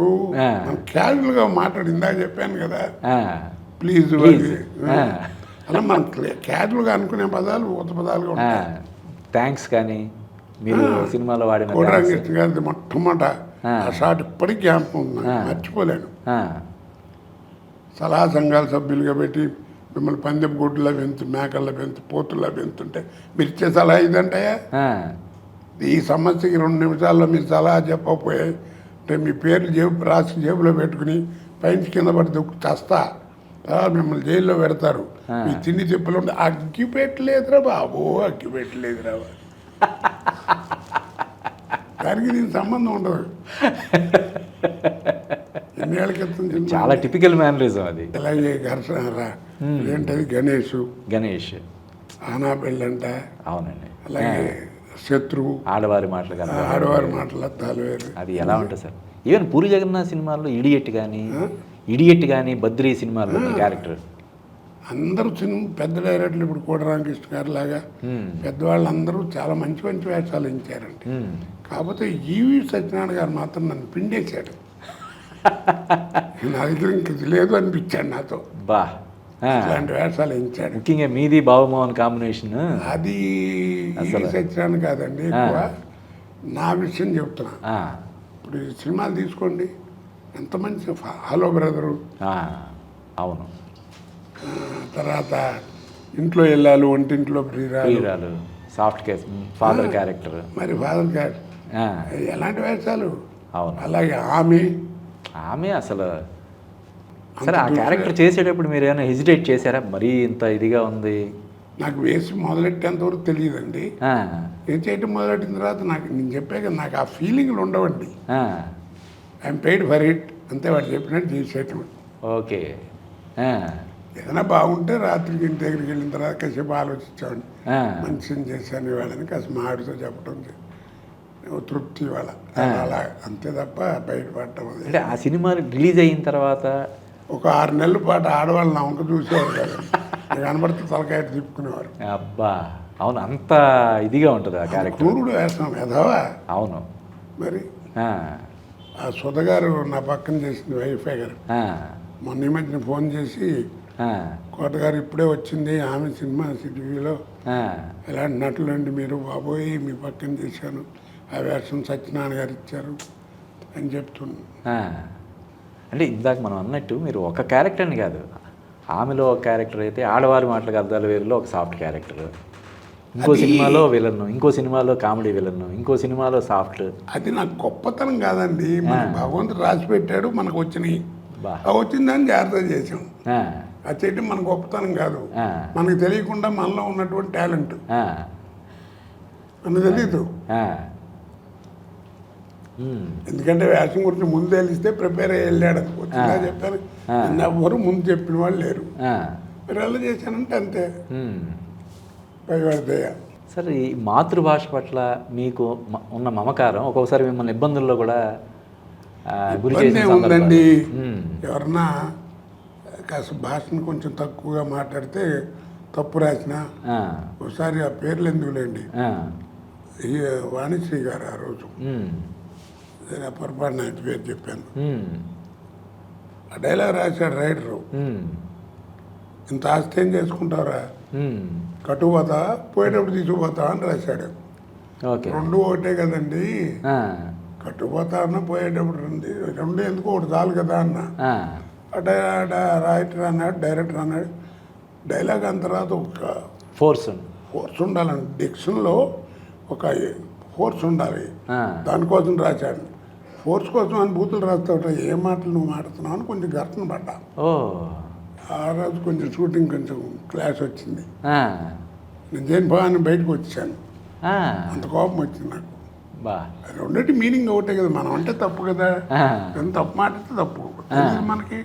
A: ఆ.
B: మనం క్యాజువల్గా మాట్లాడి ఇందాక చెప్పాను కదా,
A: ఆ,
B: ప్లీజ్
A: Please. ఆ.
B: అలా మనం క్యాజువల్గా అనుకునే పదాలు ఊత పదాలుగా ఉంటాయి.
A: థ్యాంక్స్ కానీ మీరు సినిమాలో వాడిన thanks.
B: కోటరామకృష్ణ గారిది మొట్టమొదట
A: ఆ.
B: ఆ షాట్ ఇప్పటికీ జ్ఞాపకం ఉంది నాకు,
A: ఆ.
B: మర్చిపోలేను.
A: ఆ,
B: సలహా సంఘాల సభ్యులుగా పెట్టి మిమ్మల్ని పందెం గుడ్డులా పెంచు, మేకల్లో పెంచు, పోతుల్లా పెంచుతుంటే మీరు ఇచ్చే సలహా ఇదంటాయా,
A: ఆ,
B: ఈ సమస్యకి 2 నిమిషాల్లో మీరు సలహా చెప్పకపోయే అంటే మీ పేర్లు రాసి జేబులో పెట్టుకుని పైన కింద పడి దుక్కు చస్తా, తర్వాత మిమ్మల్ని జైల్లో పెడతారు. మీ తిండి తిప్పలు ఉంటే అగ్గి పెట్టలేదురా బాబు, అగ్గి పెట్టలేదురా బాబు. దానికి దీనికి సంబంధం ఉండదు. ఎన్నేళ్ల క్రితం సినిమా
A: చాలా టిపికల్ మేనరిజం అది.
B: ఇలాగే ఘర్షణ ఏంటది
A: గణేష్
B: ఆనా పెళ్ళంట,
A: అవునండి.
B: అలాగే శత్రువు,
A: ఆడవారి మాటలు కానీ
B: ఆడవారి మాటలు అర్థాలు వేరు.
A: అది ఎలా ఉంటుంది సార్? ఈవెన్ పూరి జగన్నాథ్ సినిమాల్లో ఇడియట్ కానీ బద్రీ సినిమాల్లో క్యారెక్టర్
B: అందరూ పెద్ద డైరెక్టర్లు ఇప్పుడు కోటరామకృష్ణ గారు లాగా పెద్దవాళ్ళందరూ చాలా మంచి మంచి వేషాలు ఇచ్చారండి. కాకపోతే ఈవి సత్యనారాయణ గారు మాత్రం నన్ను పిండేశాడు. నా దగ్గర ఇంక ఇది లేదు అనిపించాడు నాతో.
A: బా
B: ఇలాంటి వేషాలు ఇచ్చాడు.
A: ముఖ్యంగా మీది బాబుమోహన్ కాంబినేషన్
B: అది ఈవి సత్యనారాయణ కాదండి, ఎక్కువ నా విషయం చెప్తున్నా. ఇప్పుడు ఈ సినిమాలు తీసుకోండి, ఎంత మంచి హలో బ్రదరు,
A: అవును,
B: తర్వాత ఇంట్లో వెళ్ళాలి, వంటింట్లో ప్రియురాలు.
A: ప్రియురాలు, సాఫ్ట్ కేస్, ఫాదర్ క్యారెక్టర్.
B: మరి ఫాదర్ క్యారెక్టర్ ఎలాంటి వేషాలు.
A: అవును.
B: అలాగే
A: ఆమె అసలు సరే ఆ క్యారెక్టర్ చేసేటప్పుడు మీరు ఏమైనా హెజిటేట్ చేశారా? మరీ ఇంత ఇదిగా ఉంది.
B: నాకు వేసి మొదలెట్టేంతవరకు తెలియదండి. ఏం చేయటం మొదలెట్టిన తర్వాత నేను చెప్పాక నాకు ఆ ఫీలింగ్లు ఉండవండి. ఐఎమ్ పెయిడ్ ఫర్ ఇట్, అంతే. వాడు చెప్పినట్టు చేసేయటం.
A: ఓకే.
B: ఏదైనా బాగుంటే రాత్రికి ఇంటి దగ్గరికి వెళ్ళిన తర్వాత కాసేపు ఆలోచించామండి, మంచిని చేశాను ఇవాళని కాస్త మాడితో చెప్పడం తృప్తి ఇవాళ అలా, అంతే తప్ప బయటపడటం.
A: అంటే ఆ సినిమా రిలీజ్ అయిన తర్వాత
B: ఒక 6 నెలల పాటు ఆడవాళ్ళు నా వంక చూసేవారు కదా, కనబడితే తలకాయ తిప్పుకునేవారు.
A: అబ్బా, అవును, అంత ఇదిగా ఉంటుంది ఆ క్యారెక్టర్.
B: కూరుడు వేస్తాం ఎదవా.
A: అవును.
B: మరి ఆ సుధగారు నా పక్కన చేసింది వైఫై గారు, మొన్న ఈ మధ్యన ఫోన్ చేసి, కోటగారు ఇప్పుడే వచ్చింది ఆమె సినిమా టీవీలో, ఎలాంటి నటులండి మీరు బాబోయ్, మీ పక్కన చేశాను, ఆ వేషం సత్యనారాయణ గారు ఇచ్చారు అని చెప్తున్నా.
A: అంటే ఇందాక మనం అన్నట్టు మీరు ఒక క్యారెక్టర్ని కాదు, ఆమెలో ఒక క్యారెక్టర్ అయితే ఆడవారి మాటలకు అర్థాలు వేరులో ఒక సాఫ్ట్ క్యారెక్టర్, ఇంకో సినిమాలో విలన్ను, ఇంకో సినిమాలో కామెడీ విలన్ను, ఇంకో సినిమాలో సాఫ్ట్.
B: అది నాకు గొప్పతనం కాదండి, భగవంతుడు రాసి పెట్టాడు, మనకు వచ్చినాయి, వచ్చిందని జాగ్రత్త చేసాం. అది చేయటం మన గొప్పతనం కాదు, మనకు తెలియకుండా మనలో ఉన్నటువంటి టాలెంట్ మనకు తెలీదు. ఎందుకంటే వేషం గురించి ముందు తెలిస్తే ప్రిపేర్ అయ్యి వెళ్ళాడు, వచ్చిందా చెప్పాను. ఎవరు ముందు చెప్పిన వాళ్ళు లేరు, మీరు ఎలా చేశానంటే అంతే, పైవాడిదయ్యా.
A: సరే, ఈ మాతృభాష పట్ల మీకు ఉన్న మమకారం ఒక్కొక్కసారి మిమ్మల్ని ఇబ్బందుల్లో కూడా గురి
B: ఉందండి. ఎవరన్నా కాస్త భాషను కొంచెం తక్కువగా మాట్లాడితే తప్పు రాసిన ఒకసారి ఆ పేర్లు ఎందుకులేండి, ఈ వాణిశ్రీ గారు ఆ రోజు పొరపాటు ఆయన పేరు చెప్పాను, ఆ డైలాగ్ రాశాడు రైటరు, ఇంత ఆస్తి ఏం చేసుకుంటారా, కట్టుకుపోతా పోయేటప్పుడు తీసుకుపోతా అని రాశాడు. రెండు ఒకటే కదండి, కట్టుకుపోతా అన్న పోయేటప్పుడు రెండు ఎందుకు ఒకటి చాలు కదా అన్న. రైటర్ అన్నాడు, డైరెక్టర్ అన్నాడు, డైలాగ్ అన్న తర్వాత ఒక ఫోర్స్ ఉండాలండి, డిక్షన్లో ఒక ఫోర్స్ ఉండాలి, దానికోసం రాశాడు. ఫోర్స్ కోసం అని బూతులు రాస్తావుట, ఏ మాటలు నువ్వు మాడుతున్నావు అని కొంచెం ఘర్షణ పడ్డా. ఆ రోజు కొంచెం షూటింగ్ కొంచెం క్లాస్ వచ్చింది, నేను దేని భాగాన్ని బయటకు వచ్చాను, అంత కోపం వచ్చింది నాకు. రెండింటి మీనింగ్ ఒకటే కదా, మనం అంటే తప్పు కదా, ఎంత తప్పు మాట్లాడితే తప్పు మనకి.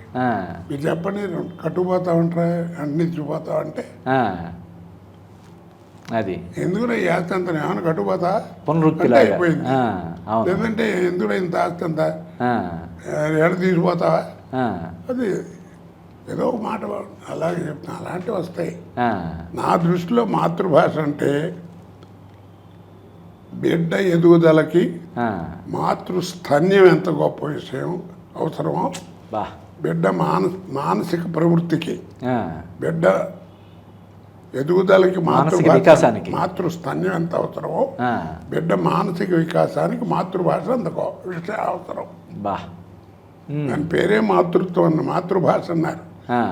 B: మీరు చెప్పండి, కట్టుకుపోతామంటారా అన్ని చూపోతావంటే
A: అది
B: ఎందుకు ఈ ఆస్తి అంత ఏమైనా కట్టుకుపోతా అయిపోయింది, లేదంటే ఎందుకు ఇంత ఆస్తి అంత ఎడ తీసుకుపోతావా, అది ఏదో ఒక మాట అలాగే చెప్తాను, అలాంటివి వస్తాయి. నా దృష్టిలో మాతృభాష అంటే బిడ్డ ఎదుగుదలకి మాతృస్థన్యం ఎంత గొప్ప విషయం అవసరమో, బిడ్డ మానసిక ప్రవృత్తికి, బిడ్డ ఎదుగుదలకి
A: వికాసానికి
B: మాతృస్థన్యం ఎంత అవసరమో, బిడ్డ మానసిక వికాసానికి మాతృభాష అంత విషయం అవసరం. దాని పేరే మాతృత్వం అన్న, మాతృభాష అన్నారు,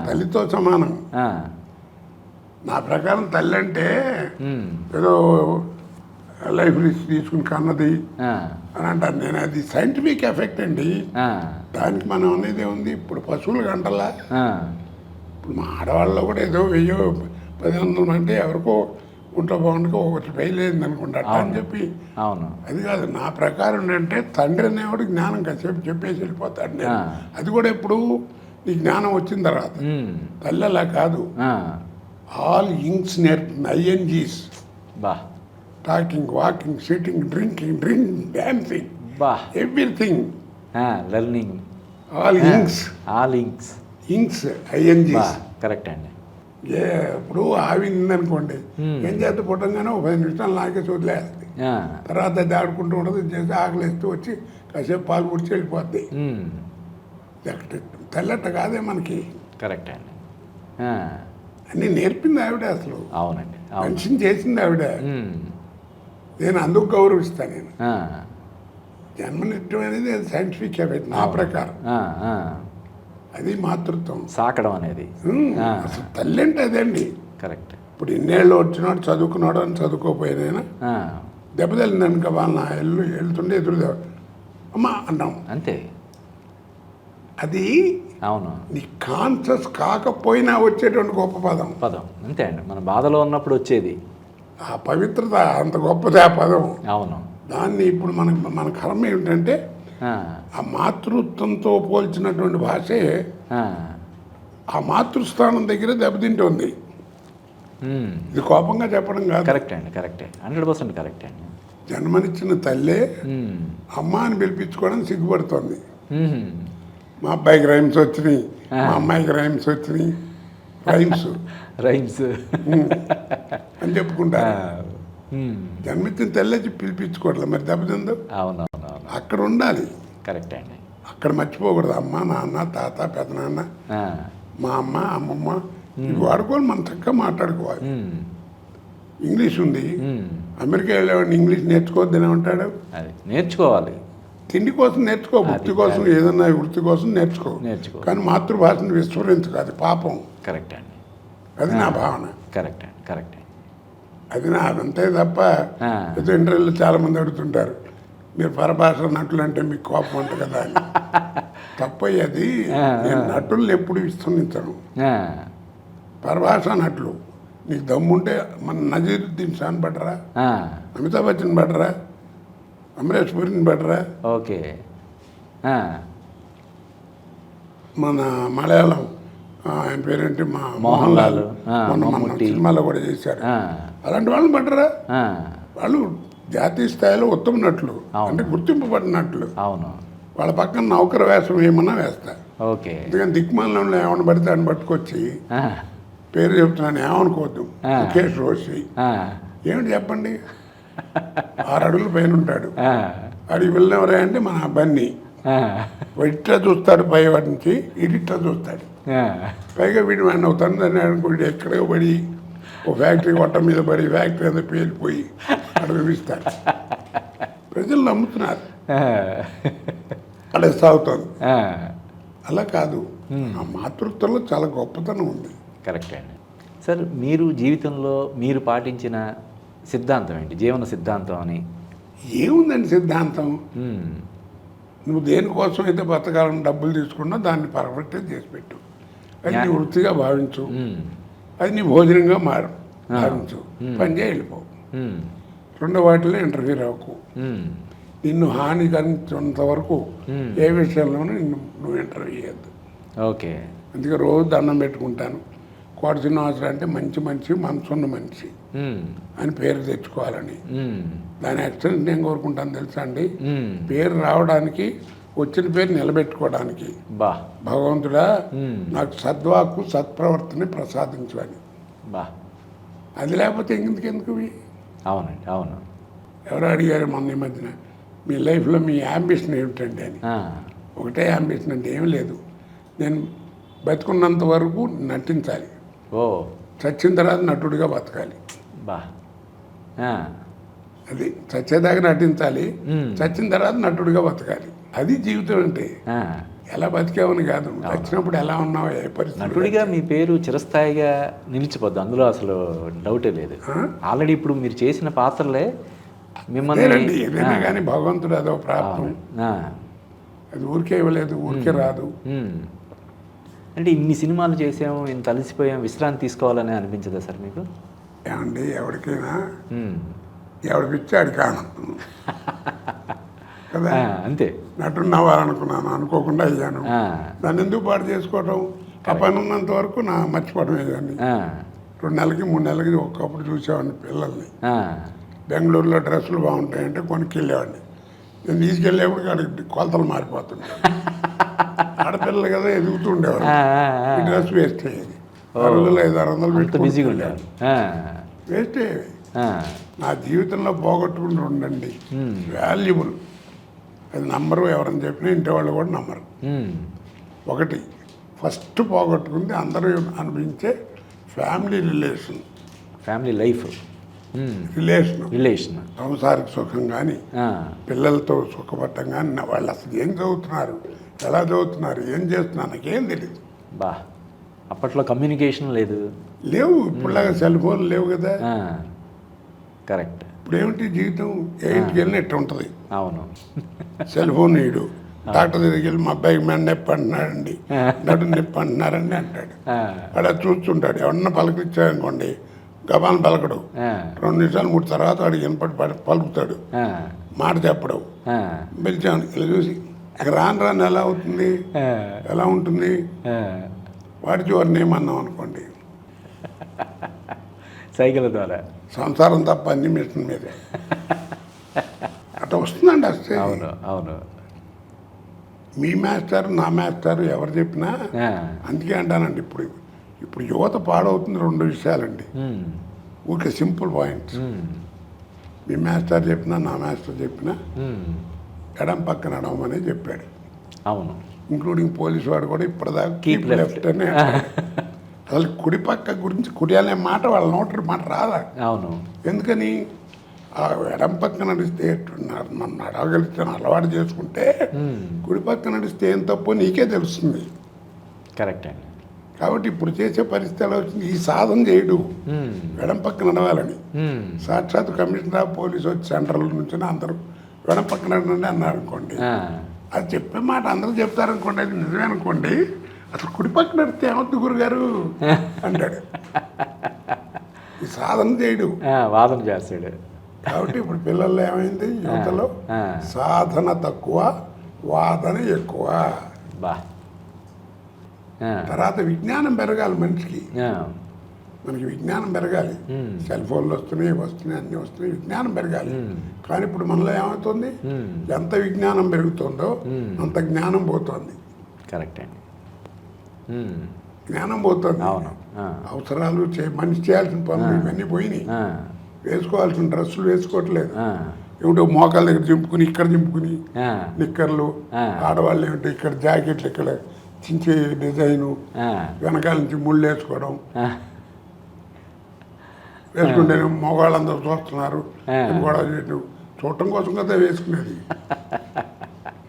B: తల్లితో సమానం. నా ప్రకారం తల్లి అంటే ఏదో లైఫ్ రిస్క్ తీసుకుని కన్నది అని అంటాను నేను, అది సైంటిఫిక్ ఎఫెక్ట్ అండి. దానికి మనం అనేది ఉంది. ఇప్పుడు పశువులు గంటలా, ఇప్పుడు మా ఆడవాళ్ళలో కూడా ఏదో 1000-1100 అంటే ఎవరికో ఒంట్లో బాగుండగా ఒకటి ఫెయిల్ అయింది అనుకుంటా అని చెప్పి, అది కాదు. నా ప్రకారం ఏంటంటే తండ్రి అనేవాడు జ్ఞానం కాసేపు చెప్పేసి వెళ్ళిపోతాడు. నేను అది కూడా ఎప్పుడు ఈ జ్ఞానం వచ్చిన తర్వాత, తల్లి అలా కాదు, ఆల్ ఇంగ్స్ నేర్పుతుంది, INGs, talking, walking, sitting, drinking, dancing, everything,
A: learning,
B: all ings INGs.
A: Correct అండి.
B: ఇప్పుడు ఆవి ఉందనుకోండి, ఏం చేస్తే పుట్టంగానే 5 నిమిషాలు నాకే వదిలేస్తుంది, తర్వాత అది ఆడుకుంటూ ఉండదు, చేసి ఆకలిస్తూ వచ్చి కాసేపు పాలు పుడిచి వెళ్ళిపోద్ది. తెల్లట కాదే మనకి.
A: కరెక్ట్ అండి.
B: అన్నీ నేర్పింది ఆవిడే, అసలు
A: అవునండి,
B: మనిషిని చేసింది ఆవిడ. నేను అందుకు గౌరవిస్తాను. నేను జన్మనిట్టం అనేది సైంటిఫిక్ ఎఫెక్ట్ నా ప్రకారం, అది మాతృత్వం,
A: సాకడం అనేది.
B: అసలు తల్లి అంటే అదండి.
A: కరెక్ట్.
B: ఇప్పుడు ఇన్నేళ్ళు వచ్చినాడు చదువుకున్నాడు అని చదువుకోపోయినైనా
A: ఆ,
B: దెబ్బతలిందనుక వాళ్ళ వెళ్తుండే ఎదురు అమ్మా అన్నాం.
A: అంతే.
B: అది
A: అవును.
B: నీ కాన్షియస్ కాకపోయినా వచ్చేటువంటి గొప్ప పదం.
A: పదం అంతే అండి, మన బాధలో ఉన్నప్పుడు వచ్చేది.
B: ఆ పవిత్రత అంత గొప్పది ఆ పదం.
A: అవును.
B: దాన్ని ఇప్పుడు మన కర్మ ఏమిటంటే
A: ఆ,
B: ఆ మాతృత్వంతో పోల్చినటువంటి భాషే
A: ఆ,
B: ఆ మాతృస్థానం దగ్గర దెబ్బతింటుంది. ఇది కోపంగా చెప్పడం కాదు.
A: కరెక్ట్ అండి, కరెక్టే, 100% కరెక్ట్ అండి.
B: జన్మనిచ్చిన తల్లే
A: మ్మ్.
B: అమ్మ అని పిలిపించుకోవడానికి సిగ్గుపడుతుంది.
A: మ్మ్.
B: మా అబ్బాయికి రైమ్స్ వచ్చినాయి, మా అమ్మాయికి రైమ్స్ వచ్చినాయి, రైమ్స్
A: రైమ్స్
B: అని చెప్పుకుంటారు. జన్మించిన తల్లే పిలిపించుకోవట్లేదు, మరి దెబ్బతిందో.
A: అవునవునవును,
B: అక్కడ ఉండాలి,
A: కరెక్ట్ అండి.
B: అక్కడ మర్చిపోకూడదు. అమ్మ, నాన్న, తాత, పెదనాన్న,
A: ఆ,
B: మా అమ్మ, అమ్మమ్మ ఇవి వాడుకోవాలి. మనం చక్కగా మాట్లాడుకోవాలి.
A: మ్మ్.
B: ఇంగ్లీష్ ఉంది,
A: మ్మ్.
B: అమెరికా వెళ్ళేవాడిని ఇంగ్లీష్ నేర్చుకోవద్దని ఏమంటాడు?
A: అది నేర్చుకోవాలి.
B: తిండి కోసం నేర్చుకో, వృత్తి కోసం, ఏదన్నా వృత్తి కోసం నేర్చుకో, కానీ మాతృభాషను విస్మరించుకో, అది పాపం.
A: కరెక్ట్ అండి,
B: అది నా భావన.
A: కరెక్ట్ అండి, కరెక్ట్ అండి.
B: అది నా అంతే తప్ప ఏదో ఇంటర్వ్యూలో చాలామంది అడుగుతుంటారు, మీరు పరభాష నటులు అంటే మీకు కోపం ఉంటుంది కదా అని. తప్పయ్యి అది. నేను నటుల్ని ఎప్పుడు విస్మరించను.
A: ఆ,
B: పరభాష నటులు నీకు దమ్ముంటే మన నజీరుద్దీన్ షాన్ బెటరా,
A: ఆ,
B: అమితాబ్ బచ్చన్ బెటరా, అమరేష్ పురిని బెటరా,
A: ఓకే. ఆ,
B: మన మలయాళం ఆయన పేరేంటి మా
A: మోహన్ లాల్,
B: మొన్న మన
A: మమ్ముట్టి.
B: సినిమాలో కూడా చేశారు.
A: ఆ,
B: అలాంటి వాళ్ళని బెటరా.
A: ఆ,
B: వాళ్ళు జాతీయ స్థాయిలో ఉత్తమ నటులు,
A: అవును.
B: అంటే గుర్తింపబడినట్లు.
A: అవును,
B: వాళ్ళ పక్కన నౌకర వేషం ఏమన్నా వేస్తా.
A: ఓకే.
B: అందుకని దిక్మాలలో ఏమన్నా పడితే అని పట్టుకొచ్చి
A: ఆ,
B: పేరు చెప్తున్నాను ఏమనుకోవద్దు. ముఖేష్ రోషి
A: ఆ,
B: ఏమిటి చెప్పండి, 6 అడుగుల పైన ఉంటాడు.
A: ఆ,
B: అడిగి వెళ్ళినవరే అంటే మన బన్నీ
A: ఆ,
B: ఇట్లా చూస్తాడు, పై వాడి నుంచి ఇట్లా చూస్తాడు.
A: ఆ,
B: పైగా వీడు వాడిని అవుతాను దాన్ని అనుకోండి ఎక్కడో పడి ఓ ఫ్యాక్టరీ కొట్ట మీద పడి ఫ్యాక్టరీ అంతా పేలిపోయి అడుగుపిస్తాడు. ప్రజలు నమ్ముతున్నారు,
A: ఆ,
B: అలా సాగుతుంది.
A: ఆ,
B: అలా కాదు, ఆ మాతృత్వంలో చాలా గొప్పతనం ఉంది.
A: కరెక్ట్ అండి. సార్, మీరు జీవితంలో మీరు పాటించిన సిద్ధాంతం ఏంటి, జీవన సిద్ధాంతం అని?
B: ఏముందండి సిద్ధాంతం?
A: మ్మ్.
B: నువ్వు దేనికోసం అయితే బతకాలని డబ్బులు తీసుకున్నా దాన్ని పర్ఫెక్ట్గా చేసి పెట్టు. అది నీ వృత్తిగా భావించు,
A: మ్మ్.
B: అది నీ భోజనంగా భావించు, పని చేయి వెళ్ళిపో.
A: మ్మ్.
B: రెండో వాటిలో ఇంటర్ఫీర్ అవ్వకు.
A: మ్మ్.
B: నిన్ను హాని కలిగించేంత వరకు ఏ విషయంలోనూ నువ్వు ఇంటర్వ్యూ చేయొద్దు.
A: ఓకే.
B: అందుకే రోజు దండం పెట్టుకుంటాను, కోట శ్రీనివాసరావు అంటే మంచి మనిషి, మనసున్న మనిషి
A: మ్మ్.
B: అని పేరు తెచ్చుకోవాలని.
A: మ్మ్.
B: దాని ఎక్స్టెన్స్ నేను కోరుకుంటాను తెలుసా అండి.
A: మ్మ్.
B: పేరు రావడానికి, వచ్చిన పేరు నిలబెట్టుకోవడానికి.
A: బా.
B: భగవంతుడా
A: మ్మ్.
B: నాకు సద్వాకు సత్ప్రవర్తన ప్రసాదించు అని.
A: బా.
B: అది లేకపోతే ఇంకెందుకు ఇవి?
A: అవునండి, అవును.
B: ఎవరు అడిగారు మొన్న ఈ మధ్యన, మీ లైఫ్లో మీ యాంబిషన్ ఏమిటండి అని.
A: ఆ,
B: ఒకటే యాంబిషన్ అంటే ఏం లేదు, నేను బతుకున్నంత వరకు నటించాలి,
A: ఓ,
B: చచ్చిన తర్వాత నటుడిగా బతకాలి.
A: బా. ఆ,
B: అది చచ్చేదాకా నటించాలి,
A: మ్మ్.
B: చచ్చిన తర్వాత నటుడిగా బతకాలి. అది జీవితం అంటే.
A: ఆ.
B: ఎలా బతికావని కాదు, చచ్చినప్పుడు ఎలా ఉన్నావో, ఏ పరిస్థితి.
A: నటుడిగా మీ పేరు చిరస్థాయిగా నిలిచిపోద్ది, అందులో అసలు డౌటే లేదు. ఆల్రెడీ ఇప్పుడు మీరు చేసిన పాత్రలే మిమ్మల్ని.
B: ఏదైనా కానీ భగవంతుడు అదో ప్రాప్తం,
A: ఆ,
B: అది ఊరికే ఇవ్వలేదు, ఊరికే రాదు.
A: మ్మ్. అంటే ఇన్ని సినిమాలు చేసాము, ఇంత అలసిపోయాం, విశ్రాంతి తీసుకోవాలని అనిపించదా సార్ మీకు?
B: ఏమండి, ఎవరికైనా
A: మ్మ్.
B: ఎవడి పిచ్చాడు కాను కదా.
A: ఆ, అంతే.
B: నటుడు అవ్వాలనుకున్నాను, అనుకోకుండా అయ్యాను.
A: ఆ,
B: దాన్ని ఎందుకు పాటు చేసుకోవటం? ఆ పని ఉన్నంత వరకు నా మర్చిపోవడం ఏదాన్ని.
A: ఆ,
B: 2 నెలలకి 3 నెలలకి ఒక్కప్పుడు చూసేవాడిని పిల్లల్ని.
A: ఆ,
B: బెంగళూరులో డ్రెస్సులు బాగుంటాయంటే కొనుక్కెళ్ళేవాడిని. నేను తీసుకెళ్ళేప్పుడు అడిగి కొలతలు మారిపోతుండే. ఆడపిల్లలు కదా, ఎదుగుతూ ఉండేవారు.
A: ఆ,
B: ఈ డ్రెస్ వేస్ట్ అయ్యేది. 600-500
A: అంత బిజీగా ఉంటారు.
B: వేస్ట్ అయ్యేవి. నా జీవితంలో పోగొట్టుకుని ఉండండి వాల్యుబుల్. అది నమ్మరు, ఎవరని చెప్పినా ఇంటి వాళ్ళు కూడా నమ్మరు. ఒకటి ఫస్ట్ పోగొట్టుకుంది అందరూ అనుభవించే family relation,
A: family life,
B: relation, సంసారిక సుఖం కానీ, పిల్లలతో సుఖపడటం కానీ. వాళ్ళు అసలు ఏం చదువుతున్నారు, ఎలా చదువుతున్నారు, ఏం చేస్తున్నారు, నాకేం తెలియదు.
A: బా. అప్పట్లో కమ్యూనికేషన్ లేదు.
B: లేవు, ఇప్పుడులాగా సెల్ ఫోన్ లేవు కదా.
A: కరెక్ట్.
B: ఇప్పుడు ఏమిటి జీవితం, ఏ ఇంటికి వెళ్ళినా ఎట్లా ఉంటుంది.
A: అవును.
B: సెల్ ఫోన్ నీడు డాక్టర్ దగ్గరికి వెళ్ళి మా అబ్బాయికి మెడ నొప్పి అంటున్నాడండి, నడు నొప్పి అంటున్నారండి అంటాడు. అలా చూస్తుంటాడు. ఎవరన్నా పలకరించాడనుకోండి గబాన్ పలకడు, 2 నిమిషాలు 3 తర్వాత వాడికి వినపడి పలుకుతాడు, మాట చెప్పడు. పిలిచాను ఇలా చూసి ఇక రాను ఎలా అవుతుంది, ఎలా ఉంటుంది, వాడి చివరిని ఏమన్నాం అనుకోండి
A: సైకిల్ ద్వారా
B: సంసారం తప్ప అన్ని మిషన్ మీదే అట్లా వస్తుందండి. వస్తే
A: అవును అవును.
B: మీ మాస్టర్ నా మాస్టర్ ఎవరు చెప్పినా అందుకే అంటానండి. ఇప్పుడు యువత పాడవుతుంది 2 విషయాలండి. ఊరికే సింపుల్ పాయింట్స్. మీ మాస్టర్ చెప్పినా నా మాస్టర్ చెప్పినా ఎడం పక్కన నడవమని చెప్పాడు.
A: అవును.
B: ఇంక్లూడింగ్ పోలీసు వాడు కూడా ఇప్పటిదాకా కీప్ లెఫ్ట్ అనే అసలు కుడి పక్క గురించి కుడి అనే మాట వాళ్ళ నోటి మాట రాదా.
A: అవును.
B: ఎందుకని ఆ ఎడం పక్క నడిస్తే నన్ను అడగలిస్తే అలవాటు చేసుకుంటే కుడి పక్క నడిస్తే ఏం తప్పో నీకే తెలుస్తుంది.
A: కరెక్ట్ అండి.
B: కాబట్టి ఇప్పుడు చేసే పరిస్థితి ఎలా వచ్చింది, ఈ సాధన చేయడు ఎడం పక్క నడవాలని. సాక్షాత్ కమిషనర్ ఆఫ్ పోలీసు వచ్చి సెంట్రల్ నుంచి అందరూ ఎడం పక్క నడవండి అన్నారు అనుకోండి, అది చెప్పే మాట అందరూ చెప్తారనుకోండి, అది నిజమే అనుకోండి, అసలు కుడి పక్క నడిస్తే ఏమవుతుంది గురుగారు అంటాడు. ఈ సాధన చేయడు,
A: వాదన చేస్తాడు.
B: కాబట్టి ఇప్పుడు పిల్లల్లో ఏమైంది, యువతలో సాధన తక్కువ వాదన ఎక్కువ. తర్వాత విజ్ఞానం పెరగాలి మనిషికి. మనకి విజ్ఞానం పెరగాలి. సెల్ ఫోన్లు వస్తున్నాయి అన్నీ వస్తున్నాయి, విజ్ఞానం పెరగాలి. కానీ ఇప్పుడు మనలో ఏమవుతుంది, ఎంత విజ్ఞానం పెరుగుతుందో అంత జ్ఞానం పోతుంది.
A: కరెక్ట్ అండి.
B: జ్ఞానం పోతుంది. అవసరాలు మనిషి చేయాల్సిన పనులు ఇవన్నీ పోయినాయి. వేసుకోవాల్సిన డ్రెస్సులు వేసుకోవట్లేదు. ఏమిటో మోకాల దగ్గర దింపుకుని ఇక్కడ దింపుకుని నిక్కర్లు, ఆడవాళ్ళు ఏమిటో ఇక్కడ జాకెట్లు ఇక్కడ చించే డిజైను, వెనకాల నుంచి ముళ్ళు వేసుకోవడం, వేసుకుంటే మగవాళ్ళందరూ చూస్తున్నారు గొడవ చేయడం, చూడటం కోసం కదా వేసుకునేది.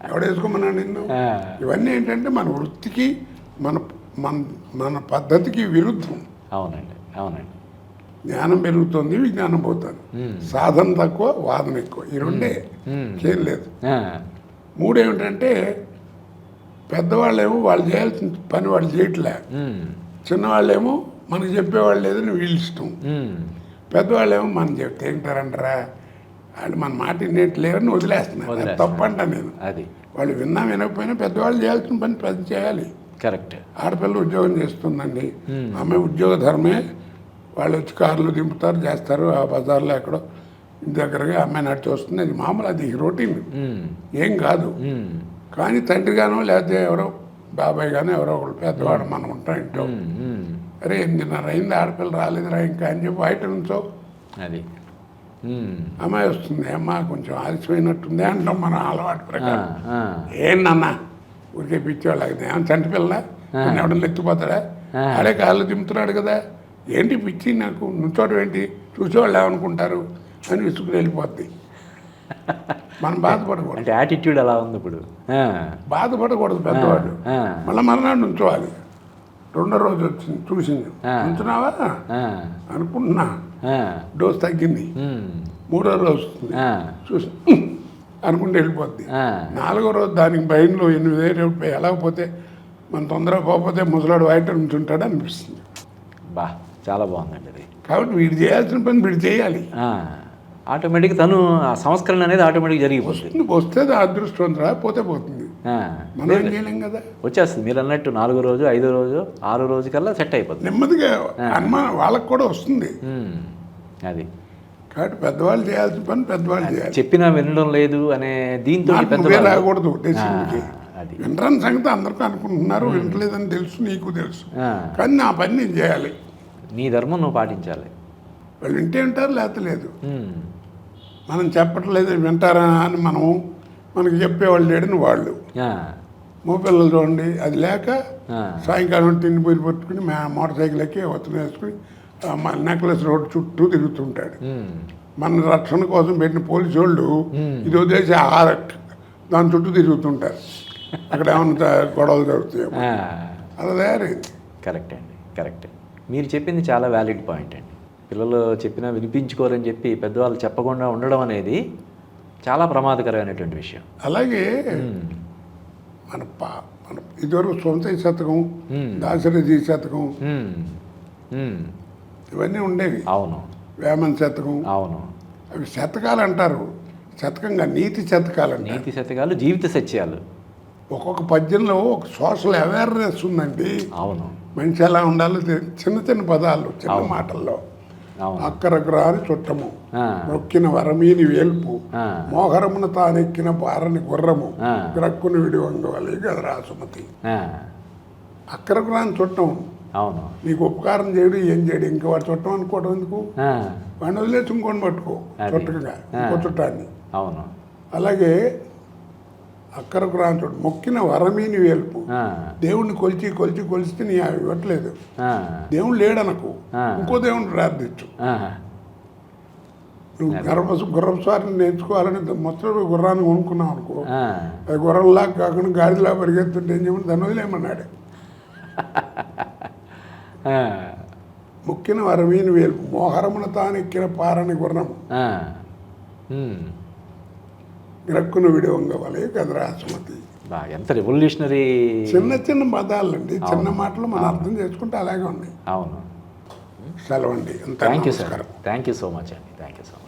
B: ఎవడు వేసుకోమన్నా నిన్ను. ఇవన్నీ ఏంటంటే మన వృత్తికి మన మన మన పద్ధతికి విరుద్ధం.
A: అవునండి అవునండి.
B: జ్ఞానం పెరుగుతుంది, విజ్ఞానం పోతుంది. సాధన తక్కువ వాదన ఎక్కువ, ఈ రెండే చేయలేదు. 3 ఏమిటంటే పెద్దవాళ్ళేమో వాళ్ళు చేయాల్సిన పని వాళ్ళు చేయట్లే, చిన్నవాళ్ళేమో మనకు చెప్పేవాళ్ళు లేదని వీళ్ళు ఇష్టం. పెద్దవాళ్ళేమో మనం చెప్తే ఏంటారంటారా, వాళ్ళు మన మాట వినేట్లేరని వదిలేస్తున్నారు. తప్పంట నేను.
A: అది
B: వాళ్ళు విన్నా వినకపోయినా పెద్దవాళ్ళు చేయాల్సిన పని పెద్ద చేయాలి.
A: కరెక్ట్.
B: ఆడపిల్ల ఉద్యోగం చేస్తుందండి, ఆమె ఉద్యోగ ధర్మే. వాళ్ళు వచ్చి కార్లు దింపుతారు చేస్తారు, ఆ బజార్లో ఎక్కడో ఇంటి దగ్గరగా అమ్మాయి నడిచి వస్తుంది, అది మామూలు, అది రొటీన్, ఏం కాదు. కానీ తండ్రిగానో లేకపోతే ఎవరో బాబాయ్ గానో ఎవరో ఒకరు పెద్దవాడు మనం ఉంటాం ఇంట్లో, అరే 8:30 అయింది ఆడపిల్ల రాలేదురా ఇంకా అని చెప్పి బయట నుంచో
A: అది
B: అమ్మాయి వస్తుంది, అమ్మా కొంచెం ఆలస్యమైనట్టుంది అంటాం మనం అలవాటు ప్రకారం. ఏంటన్నా ఊరికే పిచ్చేవాళ్ళు ఏమన్నా చంటి పిల్ల ఎవడన్నా ఎత్తిపోతాడా, ఆడే కాళ్ళు దింపుతున్నాడు కదా, ఏంటి పిచ్చి నాకు నుంచోటం ఏంటి, చూసేవాళ్ళు ఏమనుకుంటారు అని విసుకుని వెళ్ళిపోద్ది. మనం బాధపడకూడదు.
A: అంటే యాటిట్యూడ్ అలా ఉంది ఇప్పుడు.
B: బాధపడకూడదు పెద్దవాళ్ళు. మళ్ళీ మర్నాడు నుంచోవాలి. 2వ రోజు వచ్చింది చూసింది, ఉంచున్నావా అనుకుంటున్నా, డోస్ తగ్గింది. 3వ రోజు వస్తుంది చూసి అనుకుంటే వెళ్ళిపోద్ది. 4వ రోజు దానికి బయటలో 8,000 ఎలాగపోతే మన తొందరగా పోకపోతే ముసలాడు బయట ఉంచుంటాడు అనిపిస్తుంది.
A: చాలా బాగుందండి అది.
B: కాబట్టి వీడు చేయాల్సిన పని వీడు చేయాలి.
A: ఆటోమేటిక్ తను ఆ సంస్కరణ అనేది ఆటోమేటిక్ జరిగిపోతుంది.
B: వస్తే అదృష్టం పోతే పోతుంది, మనం ఏం చేయలేం కదా.
A: వచ్చేస్తుంది మీరు అన్నట్టు 4వ రోజు 5వ రోజు 6వ రోజు కల్లా సెట్ అయిపోతుంది
B: నెమ్మదిగా. అనుమానం వాళ్ళకు కూడా వస్తుంది
A: అది.
B: కాబట్టి పెద్దవాళ్ళు చేయాల్సిన పని పెద్దవాళ్ళు చేయాలి.
A: చెప్పినా వినడం లేదు అనే దీంతో
B: రాకూడదు. అది వినరాని సంగతి అందరికీ అనుకుంటున్నారు, వినట్లేదని తెలుసు, నీకు తెలుసు, కానీ నా పని నేను చేయాలి.
A: నీ ధర్మం నువ్వు పాటించాలి.
B: వాళ్ళు వింటే వింటారు, లేకపోతే లేదు. మనం చెప్పట్లేదు వింటారా అని మనకి చెప్పేవాళ్ళు లేడని వాళ్ళు. మోపిల్లలు చూడండి, అది లేక సాయంకాలం తిండి పోయి పట్టుకుని మోటార్ సైకిల్ ఎక్కి ఒత్తున వేసుకుని నెక్లెస్ రోడ్ చుట్టూ తిరుగుతుంటాడు. మన రక్షణ కోసం పెట్టిన పోలీసు వాళ్ళు ఇది వదిలేసి దాని చుట్టూ తిరుగుతుంటారు, అక్కడ ఏమన్నా గొడవలు జరుగుతాయేమో. అలా తయారైంది.
A: కరెక్ట్ అండి, కరెక్ట్. మీరు చెప్పింది చాలా వ్యాలిడ్ పాయింట్ అండి. పిల్లలు చెప్పినా వినిపించుకోరని చెప్పి పెద్దవాళ్ళు చెప్పకుండా ఉండడం అనేది చాలా ప్రమాదకరమైనటువంటి విషయం.
B: అలాగే మన ఇదివరకు సొంత శతకం, దాశరథి శతకం ఇవన్నీ ఉండేవి.
A: అవును.
B: వేమన శతకం.
A: అవును.
B: అవి శతకాలు అంటారు, శతకంగా నీతి శతకాలు అంటారు.
A: నీతి శతకాలు, జీవిత సత్యాలు.
B: ఒక్కొక్క పద్యంలో ఒక సోషల్ అవేర్నెస్ ఉందండి.
A: అవును.
B: మనిషి ఎలా ఉండాలో చిన్న చిన్న పదాలు, చిన్న మాటల్లో. అక్కరకు రాని చుట్టము, మొక్కిన వరమీని వేల్పు, మోహరమున తానెక్కిన పారని గుర్రము, గ్రక్కుని విడి వంగవాలి గదరా సుమతి. అక్కరకు రాని చుట్టం.
A: అవును.
B: నీకు ఉపకారం చేయడు, ఏం చేయడు, ఇంకా వాడు చుట్టం అనుకోవడం ఎందుకు? వాడిని వదిలేసి ఇంకొని పట్టుకో చుట్టగా, ఇంకో చుట్టాన్ని.
A: అవును.
B: అలాగే అక్కరకు రాని చోటు మొక్కిన వరమీని వేల్పు. దేవుణ్ణి కొలిస్తే నీ అవి ఇవ్వట్లేదు. దేవుడు లేడనకు, ఇంకో దేవుడిని ప్రార్థించు. నువ్వు గుర్రస్వారిని నేర్చుకోవాలని మొత్తం గుర్రాన్ని కొనుక్కున్నావు అనుకో, అది గుర్రంలా కాకుండా గాడిలా పరిగెత్తుంటే ఏం చేయమని దాన్ని వదిలేయమన్నాడు. మొక్కిన వరమీని వేల్పు, మోహరమున తానెక్కిన పారని గుర్రము, గ్రక్కును విడివంగవలే కదరా సుమతి.
A: ఎంత రెవల్యూషనరీ.
B: చిన్న చిన్న పదాలండి, చిన్న మాటలు మనం అర్థం చేసుకుంటే అలాగే ఉన్నాయి.
A: అవును.
B: సెలవండి.
A: Thank you sir. Thank you so much అండి. Thank you so much.